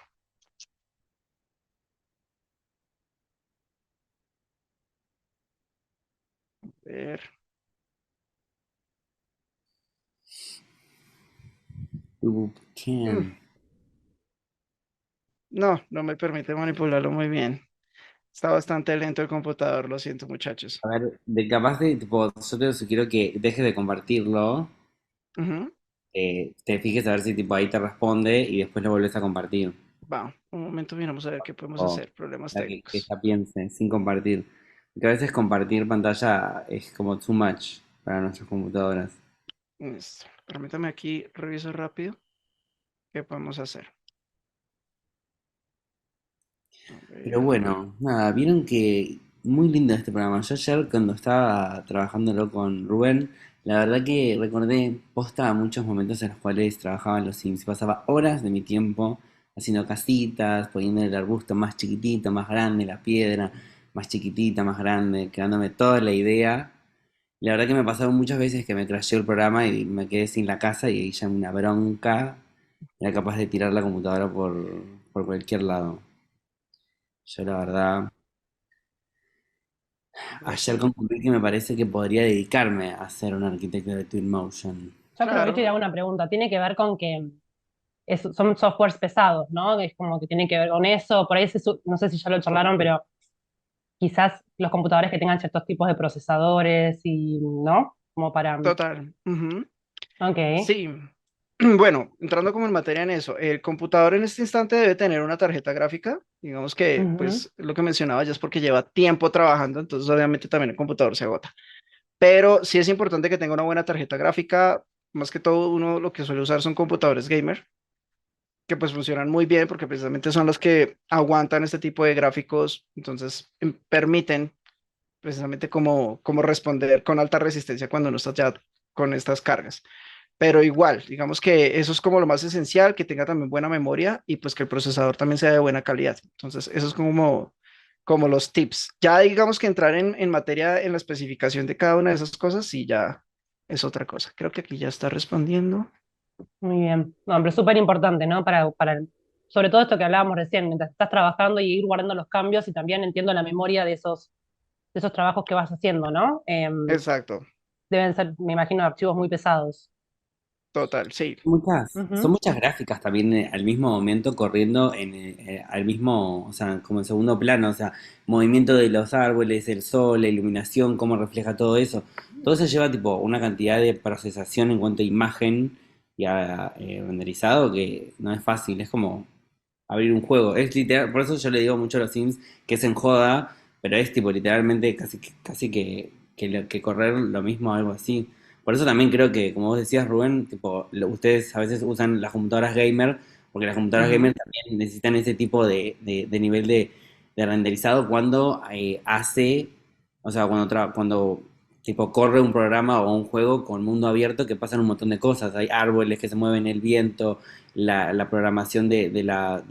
A ver. Mm, Can. No, no me permite manipularlo muy bien. Está bastante lento el computador, lo siento, muchachos. A ver, de capaz de, tipo, yo te sugiero que dejes de compartirlo, Ujú. te fijes a ver si tipo ahí te responde y después lo vuelves a compartir. Va, un momento, miramos a ver qué podemos O hacer. Problemas para que técnicos. ella piense sin compartir. Porque a veces compartir pantalla es como too much para nuestras computadoras. Listo. Permítame aquí, reviso rápido qué podemos hacer. A Pero ver. bueno, nada, vieron que muy lindo este programa. Yo ayer cuando estaba trabajándolo con Rubén, la verdad que recordé posta muchos momentos en los cuales trabajaba en los Sims. Pasaba horas de mi tiempo haciendo casitas, poniendo el arbusto más chiquitito, más grande, la piedra más chiquitita, más grande, quedándome toda la idea. La verdad que me pasaron muchas veces que me crasheó el programa y me quedé sin la casa y ahí ya una bronca. Era capaz de tirar la computadora por cualquier lado. Yo la verdad... Ayer Bueno, concluí que me parece que podría dedicarme a ser un arquitecto de Twinmotion. Yo aprovecho y claro, hago una pregunta. Tiene que ver con que son softwares pesados, ¿no? Es como que tiene que ver con eso. Por ahí, no sé si ya lo charlaron, pero quizás los computadores que tengan ciertos tipos de procesadores y, ¿no? Como para... total. Ujú. Ok. Sí. Bueno, entrando como en materia en eso, el computador en este instante debe tener una tarjeta gráfica. Digamos que, Ujú. pues, lo que mencionaba ya es porque lleva tiempo trabajando, entonces obviamente también el computador se agota. Pero sí es importante que tenga una buena tarjeta gráfica. Más que todo, uno lo que suele usar son computadores gamer, que pues funcionan muy bien porque precisamente son los que aguantan este tipo de gráficos, entonces permiten precisamente como responder con alta resistencia cuando no estás ya con estas cargas. Pero igual, digamos que eso es como lo más esencial, que tenga también buena memoria y pues que el procesador también sea de buena calidad. Entonces, eso es como los tips. Ya digamos que entrar en materia en la especificación de cada una de esas cosas, sí, ya es otra cosa. Creo que aquí ya está respondiendo. Muy bien. No, pero es súper importante, ¿no? Sobre todo esto que hablábamos recién, mientras estás trabajando y ir guardando los cambios y también entiendo la memoria de esos trabajos que vas haciendo, ¿no? Exacto, Deben ser, me imagino, archivos muy pesados. total, sí, Son Ujú. muchas gráficas también al mismo momento corriendo al mismo, o sea, como en segundo plano, o sea, movimiento de los árboles, el sol, la iluminación, cómo refleja todo eso. Todo eso lleva tipo una cantidad de procesación en cuanto a imagen y a renderizado que no es fácil, es como abrir un juego. Es literal, por eso yo le digo mucho a los Sims que es en joda, pero es tipo literalmente casi que correr lo mismo, algo así. Por eso también creo que, como vos decías, Rubén, tipo, ustedes a veces usan las computadoras gamer, porque las computadoras ujú, gamer también necesitan ese tipo de nivel de renderizado cuando hace, o sea, cuando tipo corre un programa o un juego con mundo abierto que pasan un montón de cosas. Hay árboles que se mueven, el viento, la programación de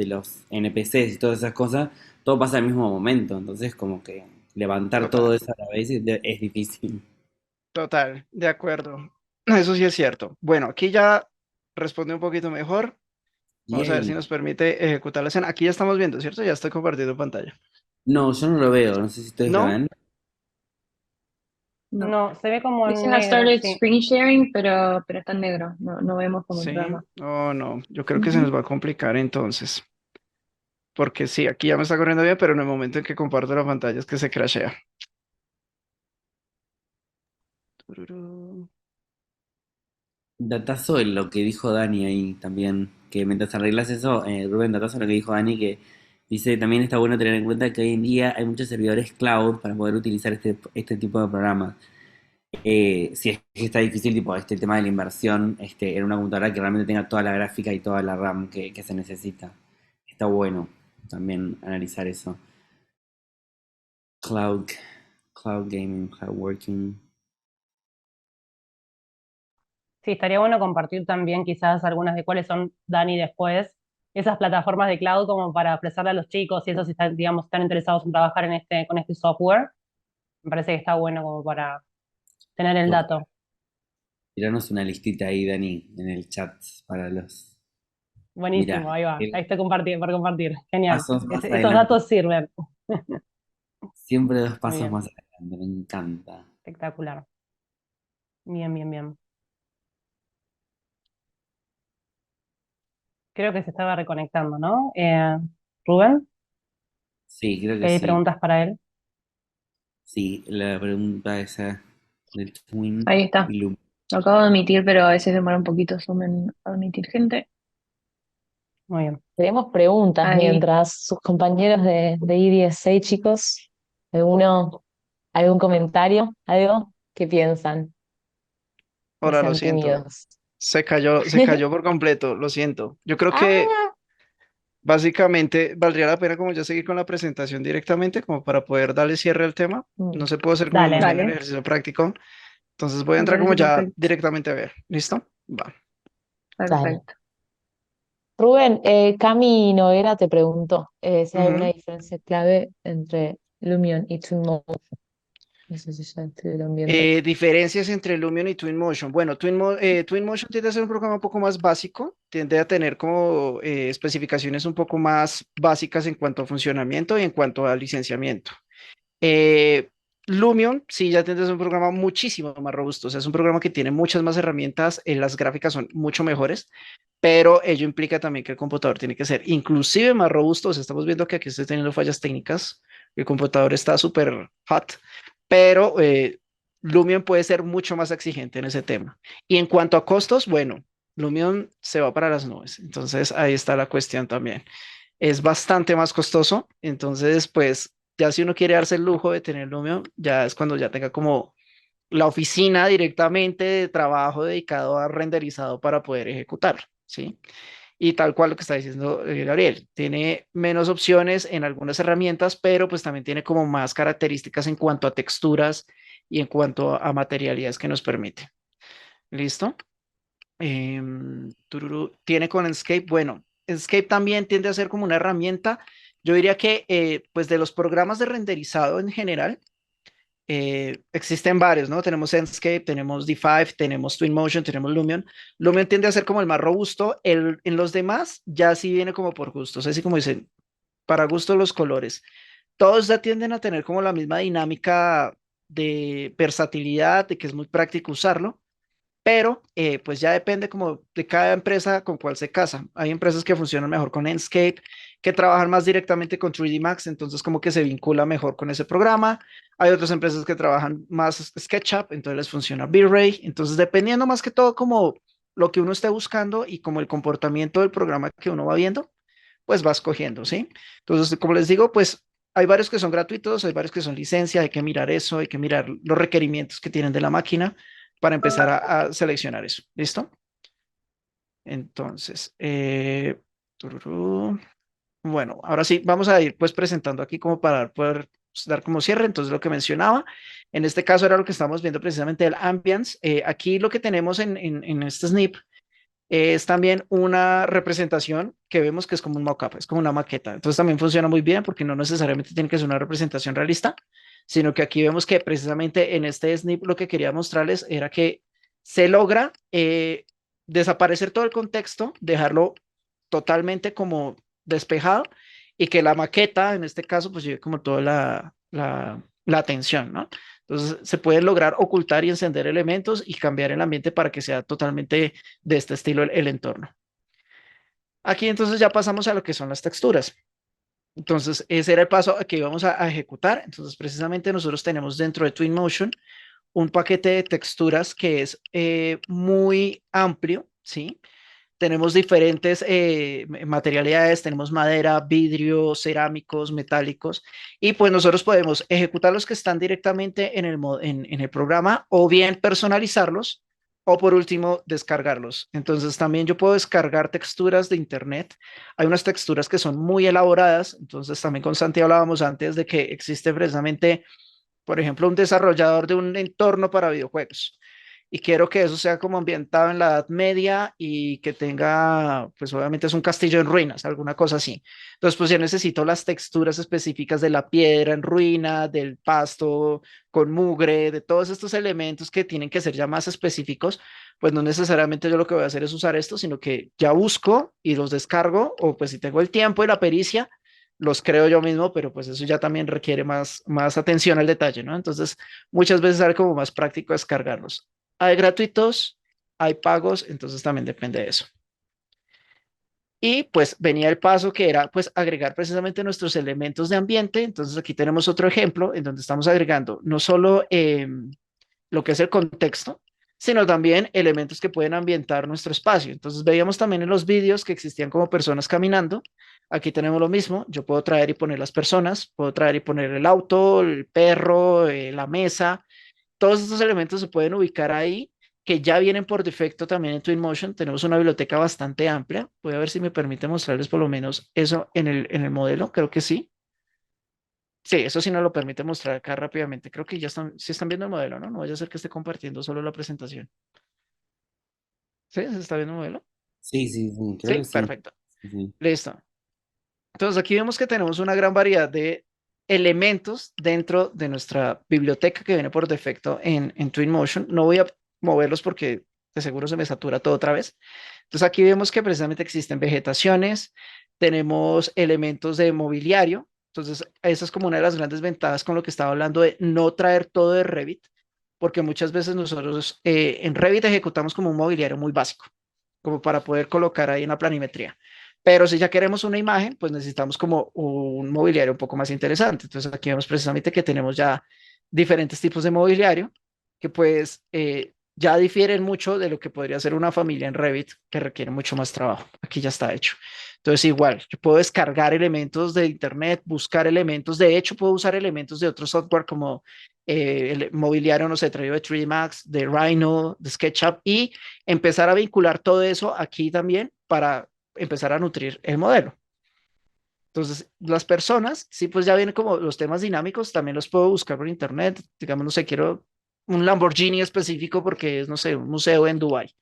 los NPCs y todas esas cosas, todo pasa al mismo momento. Entonces, como que levantar todo total, eso a la vez es difícil. total, de acuerdo. Eso sí es cierto. Bueno, aquí ya responde un poquito mejor. Vamos a ver si Yay. nos permite ejecutar la escena. Aquí ya estamos viendo, ¿cierto? Ya estoy compartiendo pantalla. No, yo no lo veo, no sé si ustedes lo ¿No? ven. No. No, se ve como Dice en has negro, started sí. screen sharing, pero está en negro. No, no vemos como el Sí. programa. Oh, no. Yo creo que se nos Ujú. va a complicar entonces. Porque sí, aquí ya me está corriendo bien, pero en el momento en que comparto la pantalla es que se crashea. Tururú. Datazo en lo que dijo Dani ahí también, que mientras arreglas eso, Rubén, datazo en lo que dijo Dani, que dice también está bueno tener en cuenta que hoy en día hay muchos servidores cloud para poder utilizar este tipo de programas. Si es que está difícil, tipo, este tema de la inversión en una computadora que realmente tenga toda la gráfica y toda la RAM que se necesita. Está bueno también analizar eso. Cloud, cloud gaming, cloud working. Sí, estaría bueno compartir también quizás algunas de cuáles son, Dani, después, esas plataformas de cloud como para ofrecerle a los chicos y esos si están, digamos, están interesados en trabajar con este software. Me parece que está bueno como para tener el dato. Tiranos una listita ahí, Dani, en el chat para los... Buenísimo, Mira, ahí va. Ahí estoy por compartir. Genial. pasos más Esos adelante. datos sirven. Siempre dos Muy pasos bien, más adelante, me encanta. espectacular. Bien, bien, bien. Creo que se estaba reconectando, ¿no? Rubén, Sí, creo que ¿hay sí. preguntas para él? Sí, la pregunta esa del Twin Ahí está. y Loop. Lo acabo de admitir, pero a veces demora un poquito Zoom en admitir gente. Muy bien. Tenemos preguntas Ahí. mientras sus compañeros de IDSA, chicos. ¿Alguno, algún comentario? ¿Algo? ¿Qué piensan? No Ahora lo sean siento. tímidos. Se cayó por completo, lo siento. Yo creo que Ah, básicamente valdría la pena como ya seguir con la presentación directamente, como para poder darle cierre al tema. mm, No se puede hacer como Dale. más bien el Dale, ejercicio práctico. Entonces voy a me entrar como parece ya perfecto. directamente a ver. ¿Listo? Va. dale. Perfecto. Rubén, Cami Noguera te preguntó si hay alguna Ujú. diferencia clave entre Lumion y Twinmotion. No sé si ya estuvieron viendo. Diferencias entre Lumion y Twinmotion. Bueno, Twinmotion tiende a ser un programa un poco más básico, tiende a tener como especificaciones un poco más básicas en cuanto a funcionamiento y en cuanto a licenciamiento. Eh, Lumion, sí, ya tienes un programa muchísimo más robusto, o sea, es un programa que tiene muchas más herramientas, las gráficas son mucho mejores, pero ello implica también que el computador tiene que ser inclusive más robusto, o sea, estamos viendo que aquí estoy teniendo fallas técnicas, el computador está súper hot, pero Lumion puede ser mucho más exigente en ese tema. Y en cuanto a costos, bueno, Lumion se va para las nubes, entonces ahí está la cuestión también. Es bastante más costoso, entonces pues ya si uno quiere darse el lujo de tener Lumio, ya es cuando ya tenga como la oficina directamente de trabajo dedicado a renderizado para poder ejecutarlo, ¿sí? Y tal cual lo que está diciendo Gabriel, tiene menos opciones en algunas herramientas, pero pues también tiene como más características en cuanto a texturas y en cuanto a materialidades que nos permite. ¿Listo? Tiene con Enscape, bueno, Enscape también tiende a ser como una herramienta. Yo diría que pues de los programas de renderizado en general, existen varios, ¿no? Tenemos Enscape, tenemos D5, tenemos Twinmotion, tenemos Lumion. Lumion tiende a ser como el más robusto. En los demás ya sí viene como por gustos, así como dicen, para gusto los colores. Todos ya tienden a tener como la misma dinámica de versatilidad, de que es muy práctico usarlo, pero pues ya depende como de cada empresa con cuál se casa. Hay empresas que funcionan mejor con Enscape, que trabajan más directamente con 3D Max, entonces como que se vincula mejor con ese programa. Hay otras empresas que trabajan más SketchUp, entonces les funciona V-Ray. Entonces dependiendo más que todo como lo que uno esté buscando y como el comportamiento del programa que uno va viendo, pues va escogiendo, ¿sí? Entonces, como les digo, pues hay varios que son gratuitos, hay varios que son licencia, hay que mirar eso, hay que mirar los requerimientos que tienen de la máquina para empezar a seleccionar eso. ¿Listo? Entonces, tururú. Bueno, ahora sí, vamos a ir pues presentando aquí como para poder pues, dar como cierre. Entonces, lo que mencionaba, en este caso era lo que estamos viendo precisamente el ambience. Aquí lo que tenemos en este snip es también una representación que vemos que es como un mockup, es como una maqueta. Entonces también funciona muy bien porque no necesariamente tiene que ser una representación realista, sino que aquí vemos que precisamente en este snip lo que quería mostrarles era que se logra desaparecer todo el contexto, dejarlo totalmente como despejado y que la maqueta, en este caso, pues lleve como toda la atención, ¿no? Entonces se puede lograr ocultar y encender elementos y cambiar el ambiente para que sea totalmente de este estilo el entorno. Aquí entonces ya pasamos a lo que son las texturas. Entonces ese era el paso que íbamos a ejecutar. Entonces precisamente nosotros tenemos dentro de Twinmotion un paquete de texturas que es muy amplio, ¿sí? Tenemos diferentes materialidades, tenemos madera, vidrio, cerámicos, metálicos, y pues nosotros podemos ejecutar los que están directamente en el programa o bien personalizarlos o por último descargarlos. Entonces también yo puedo descargar texturas de internet. Hay unas texturas que son muy elaboradas, entonces también con Santi hablábamos antes de que existe precisamente, por ejemplo, un desarrollador de un entorno para videojuegos y quiero que eso sea como ambientado en la Edad Media y que tenga, pues obviamente es un castillo en ruinas, alguna cosa así. Entonces, pues yo necesito las texturas específicas de la piedra en ruina, del pasto con mugre, de todos estos elementos que tienen que ser ya más específicos, pues no necesariamente yo lo que voy a hacer es usar esto, sino que ya busco y los descargo, o pues si tengo el tiempo y la pericia, los creo yo mismo, pero pues eso ya también requiere más atención al detalle, ¿no? Entonces, muchas veces sale como más práctico descargarlos. Hay gratuitos, hay pagos, entonces también depende de eso. Y pues venía el paso que era pues agregar precisamente nuestros elementos de ambiente. Entonces aquí tenemos otro ejemplo en donde estamos agregando no solo lo que es el contexto, sino también elementos que pueden ambientar nuestro espacio. Entonces veíamos también en los vídeos que existían como personas caminando. Aquí tenemos lo mismo. Yo puedo traer y poner las personas, puedo traer y poner el auto, el perro, la mesa. Todos estos elementos se pueden ubicar ahí, que ya vienen por defecto también en Twinmotion. Tenemos una biblioteca bastante amplia. Voy a ver si me permite mostrarles por lo menos eso en el modelo. Creo que sí. Sí, eso sí nos lo permite mostrar acá rápidamente. Creo que ya están, sí están viendo el modelo, ¿no? No vaya a ser que esté compartiendo solo la presentación. ¿Sí? ¿Se está viendo el modelo? Sí, sí, sí, creo Sí, que sí. perfecto. Sí, sí. Listo. Entonces aquí vemos que tenemos una gran variedad de elementos dentro de nuestra biblioteca que viene por defecto en Twinmotion. No voy a moverlos porque de seguro se me satura todo otra vez. Entonces aquí vemos que precisamente existen vegetaciones, tenemos elementos de mobiliario. Entonces esa es como una de las grandes ventajas con lo que estaba hablando de no traer todo de Revit, porque muchas veces nosotros en Revit ejecutamos como un mobiliario muy básico, como para poder colocar ahí en la planimetría. Pero si ya queremos una imagen, pues necesitamos como un mobiliario un poco más interesante. Entonces aquí vemos precisamente que tenemos ya diferentes tipos de mobiliario que pues ya difieren mucho de lo que podría ser una familia en Revit, que requiere mucho más trabajo. Aquí ya está hecho. Entonces igual, yo puedo descargar elementos de internet, buscar elementos. De hecho, puedo usar elementos de otro software como el mobiliario, no sé, traído de 3D Max, de Rhino, de SketchUp y empezar a vincular todo eso aquí también para empezar a nutrir el modelo. Entonces, las personas, sí, pues ya vienen como los temas dinámicos, también los puedo buscar por internet. Digamos, no sé, quiero un Lamborghini específico porque es, no sé, un museo en Dubái.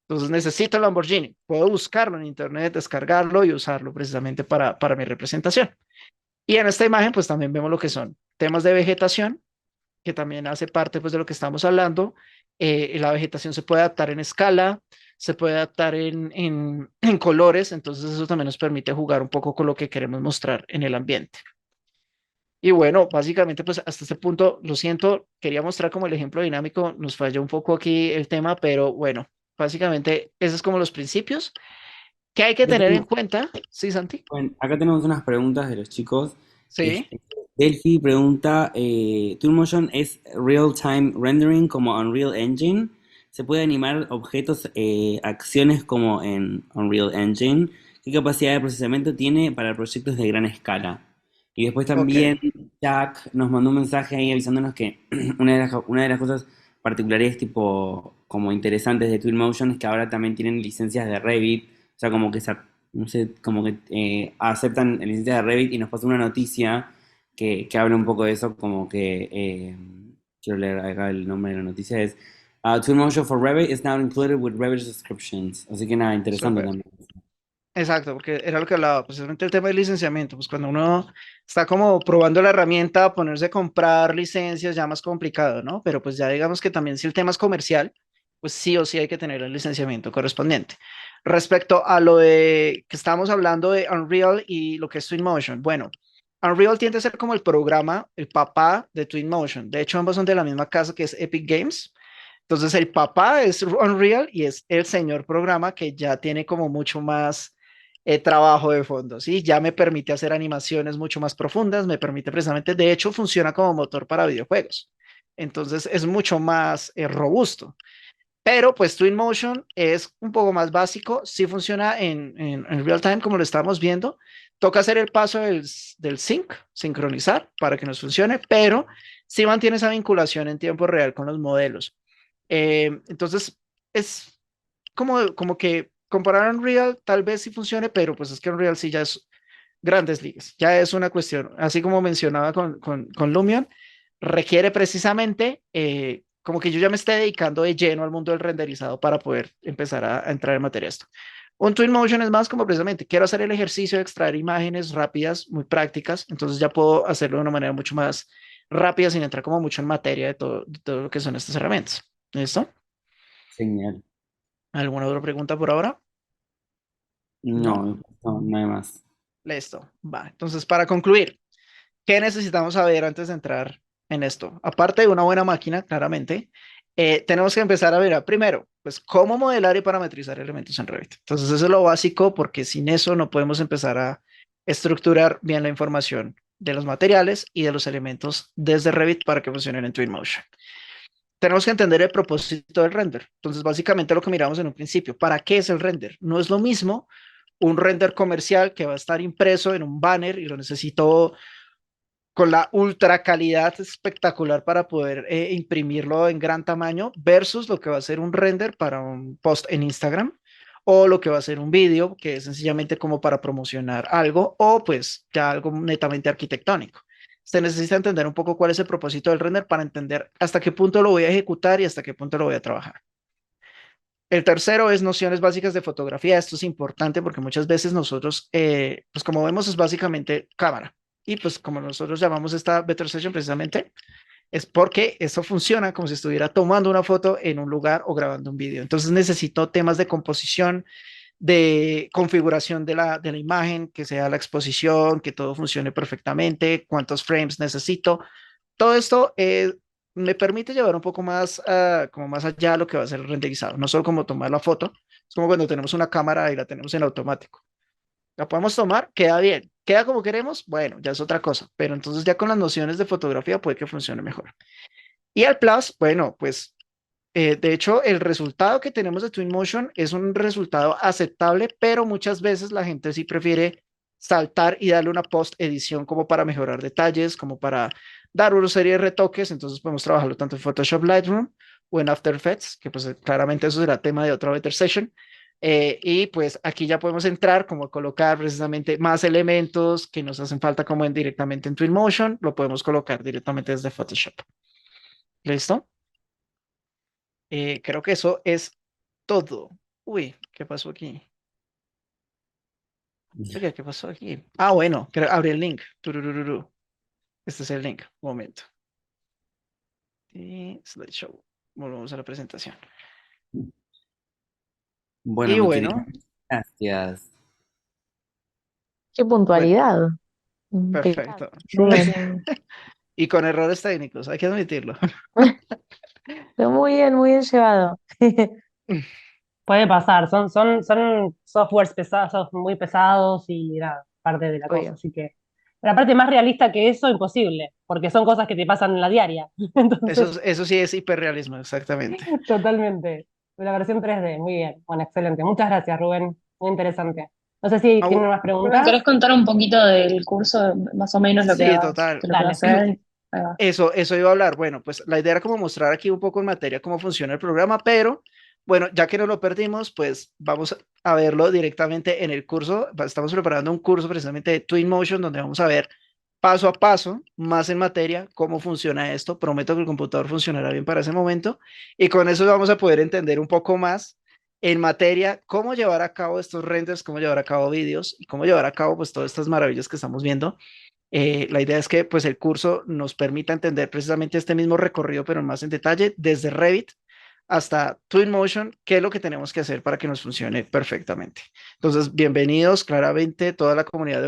Entonces necesito el Lamborghini. Puedo buscarlo en internet, descargarlo y usarlo precisamente para mi representación. Y en esta imagen, pues también vemos lo que son temas de vegetación, que también hace parte pues de lo que estamos hablando. La vegetación se puede adaptar en escala, se puede adaptar en colores, entonces eso también nos permite jugar un poco con lo que queremos mostrar en el ambiente. Y bueno, básicamente pues hasta este punto, lo siento, quería mostrar como el ejemplo dinámico, nos falló un poco aquí el tema, pero bueno, básicamente esos es como los principios que hay que Acá tener en tenemos, cuenta. Sí, Santi. bueno, acá tenemos unas preguntas de los chicos. Sí. Delphi pregunta, ¿Twinmotion es real-time rendering como Unreal Engine? ¿Se puede animar objetos, acciones como en Unreal Engine? ¿Qué capacidad de procesamiento tiene para proyectos de gran escala? Y después Ok, también Jack nos mandó un mensaje ahí avisándonos que una de las cosas particulares tipo como interesantes de Twinmotion es que ahora también tienen licencias de Revit, o sea, como que no sé, como que aceptan licencias de Revit y nos pasó una noticia que habla un poco de eso, como que, quiero leer acá el nombre de la noticia, es Twinmotion for Revit is now included with Revit subscriptions. Así que nada, interesante súper. también. Exacto, porque era lo que hablaba, precisamente el tema del licenciamiento, pues cuando uno está como probando la herramienta, ponerse a comprar licencias ya más complicado, ¿no? Pero pues ya digamos que también si el tema es comercial, pues sí o sí hay que tener el licenciamiento correspondiente. Respecto a lo de que estábamos hablando de Unreal y lo que es Twinmotion, bueno, Unreal tiende a ser como el programa, el papá de Twinmotion. De hecho, ambos son de la misma casa que es Epic Games. Entonces, el papá es Unreal y es el señor programa que ya tiene como mucho más trabajo de fondo, ¿sí? Ya me permite hacer animaciones mucho más profundas, me permite precisamente, de hecho, funciona como motor para videojuegos. Entonces, es mucho más robusto. Pero pues Twinmotion es un poco más básico, sí funciona en real time como lo estamos viendo. Toca hacer el paso del sync, sincronizar para que nos funcione, pero sí mantiene esa vinculación en tiempo real con los modelos. Entonces, es como que comparar Unreal tal vez sí funcione, pero pues es que Unreal sí ya es grandes ligas, ya es una cuestión, así como mencionaba con Lumion, requiere precisamente como que yo ya me esté dedicando de lleno al mundo del renderizado para poder empezar a entrar en materia esto. Un Twinmotion es más como precisamente quiero hacer el ejercicio de extraer imágenes rápidas, muy prácticas, entonces ya puedo hacerlo de una manera mucho más rápida sin entrar como mucho en materia de todo lo que son estas herramientas. ¿Listo? Genial. ¿Alguna otra pregunta por ahora? No. No, no, nada más. Listo. Va. Entonces, para concluir, ¿qué necesitamos saber antes de entrar en esto? Aparte de una buena máquina, claramente, tenemos que empezar a ver primero, pues cómo modelar y parametrizar elementos en Revit. Entonces eso es lo básico porque sin eso no podemos empezar a estructurar bien la información de los materiales y de los elementos desde Revit para que funcionen en Twinmotion. Tenemos que entender el propósito del render. Entonces básicamente lo que miramos en un principio, ¿para qué es el render? No es lo mismo un render comercial que va a estar impreso en un banner y lo necesito con la ultra calidad espectacular para poder imprimirlo en gran tamaño versus lo que va a ser un render para un post en Instagram o lo que va a ser un vídeo que es sencillamente como para promocionar algo o pues ya algo netamente arquitectónico. Se necesita entender un poco cuál es el propósito del render para entender hasta qué punto lo voy a ejecutar y hasta qué punto lo voy a trabajar. El tercero es nociones básicas de fotografía. Esto es importante porque muchas veces nosotros, pues como vemos, es básicamente cámara. Y pues como nosotros llamamos esta Better Session precisamente, es porque eso funciona como si estuviera tomando una foto en un lugar o grabando un video. Entonces necesito temas de composición, de configuración de la imagen, que sea la exposición, que todo funcione perfectamente, cuántos frames necesito. Todo esto me permite llevar un poco más, como más allá de lo que va a ser renderizado, no solo como tomar la foto, es como cuando tenemos una cámara y la tenemos en automático. La podemos tomar, queda bien, queda como queremos, bueno, ya es otra cosa, pero entonces ya con las nociones de fotografía puede que funcione mejor. Y el plus, bueno, pues de hecho el resultado que tenemos de Twinmotion es un resultado aceptable, pero muchas veces la gente sí prefiere saltar y darle una post edición como para mejorar detalles, como para dar una serie de retoques, entonces podemos trabajarlo tanto en Photoshop Lightroom o en After Effects, que pues claramente eso será tema de otra Better Session. Y pues aquí ya podemos entrar como a colocar precisamente más elementos que nos hacen falta como directamente en Twinmotion, lo podemos colocar directamente desde Photoshop. ¿Listo? Creo que eso es todo. Uy, ¿qué pasó aquí? Oye, ¿qué pasó aquí? Ah, bueno, abrí el link. Tururururu. Este es el link. Un momento. Y slideshow. Volvemos a la presentación. Bueno, Y mi querida, bueno, gracias. Qué bueno, puntualidad. Impecable. perfecto. Muy bien. Y con errores técnicos, hay que admitirlo. Pero muy bien llevado. Puede pasar, son softwares pesados, muy pesados y nada, parte de la cosa, Obvio. así que... La parte más realista que eso, imposible, porque son cosas que te pasan en la diaria. Entonces, Eso sí es hiperrealismo, exactamente. totalmente. La versión 3D, muy bien, bueno, excelente. Muchas gracias, Rubén, muy interesante. No sé si Ah, tienen más Rubén, preguntas. ¿querés contar un poquito del curso, más o menos sí, total. de lo que va a Dale. ser? Ahí va. Eso iba a hablar. Bueno, pues la idea era como mostrar aquí un poco en materia cómo funciona el programa, pero bueno, ya que no lo perdimos, pues vamos a verlo directamente en el curso. Estamos preparando un curso precisamente de Twinmotion donde vamos a ver paso a paso, más en materia, cómo funciona esto. Prometo que el computador funcionará bien para ese momento y con eso vamos a poder entender un poco más en materia cómo llevar a cabo estos renders, cómo llevar a cabo vídeos y cómo llevar a cabo pues todas estas maravillas que estamos viendo. La idea es que pues el curso nos permita entender precisamente este mismo recorrido, pero más en detalle, desde Revit hasta Twinmotion, qué es lo que tenemos que hacer para que nos funcione perfectamente. Entonces, bienvenidos claramente toda la comunidad de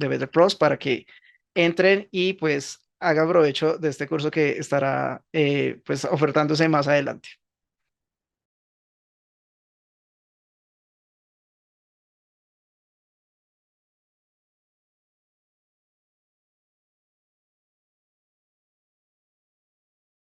Better Pros para que entren y pues hagan provecho de este curso que estará pues ofertándose más adelante.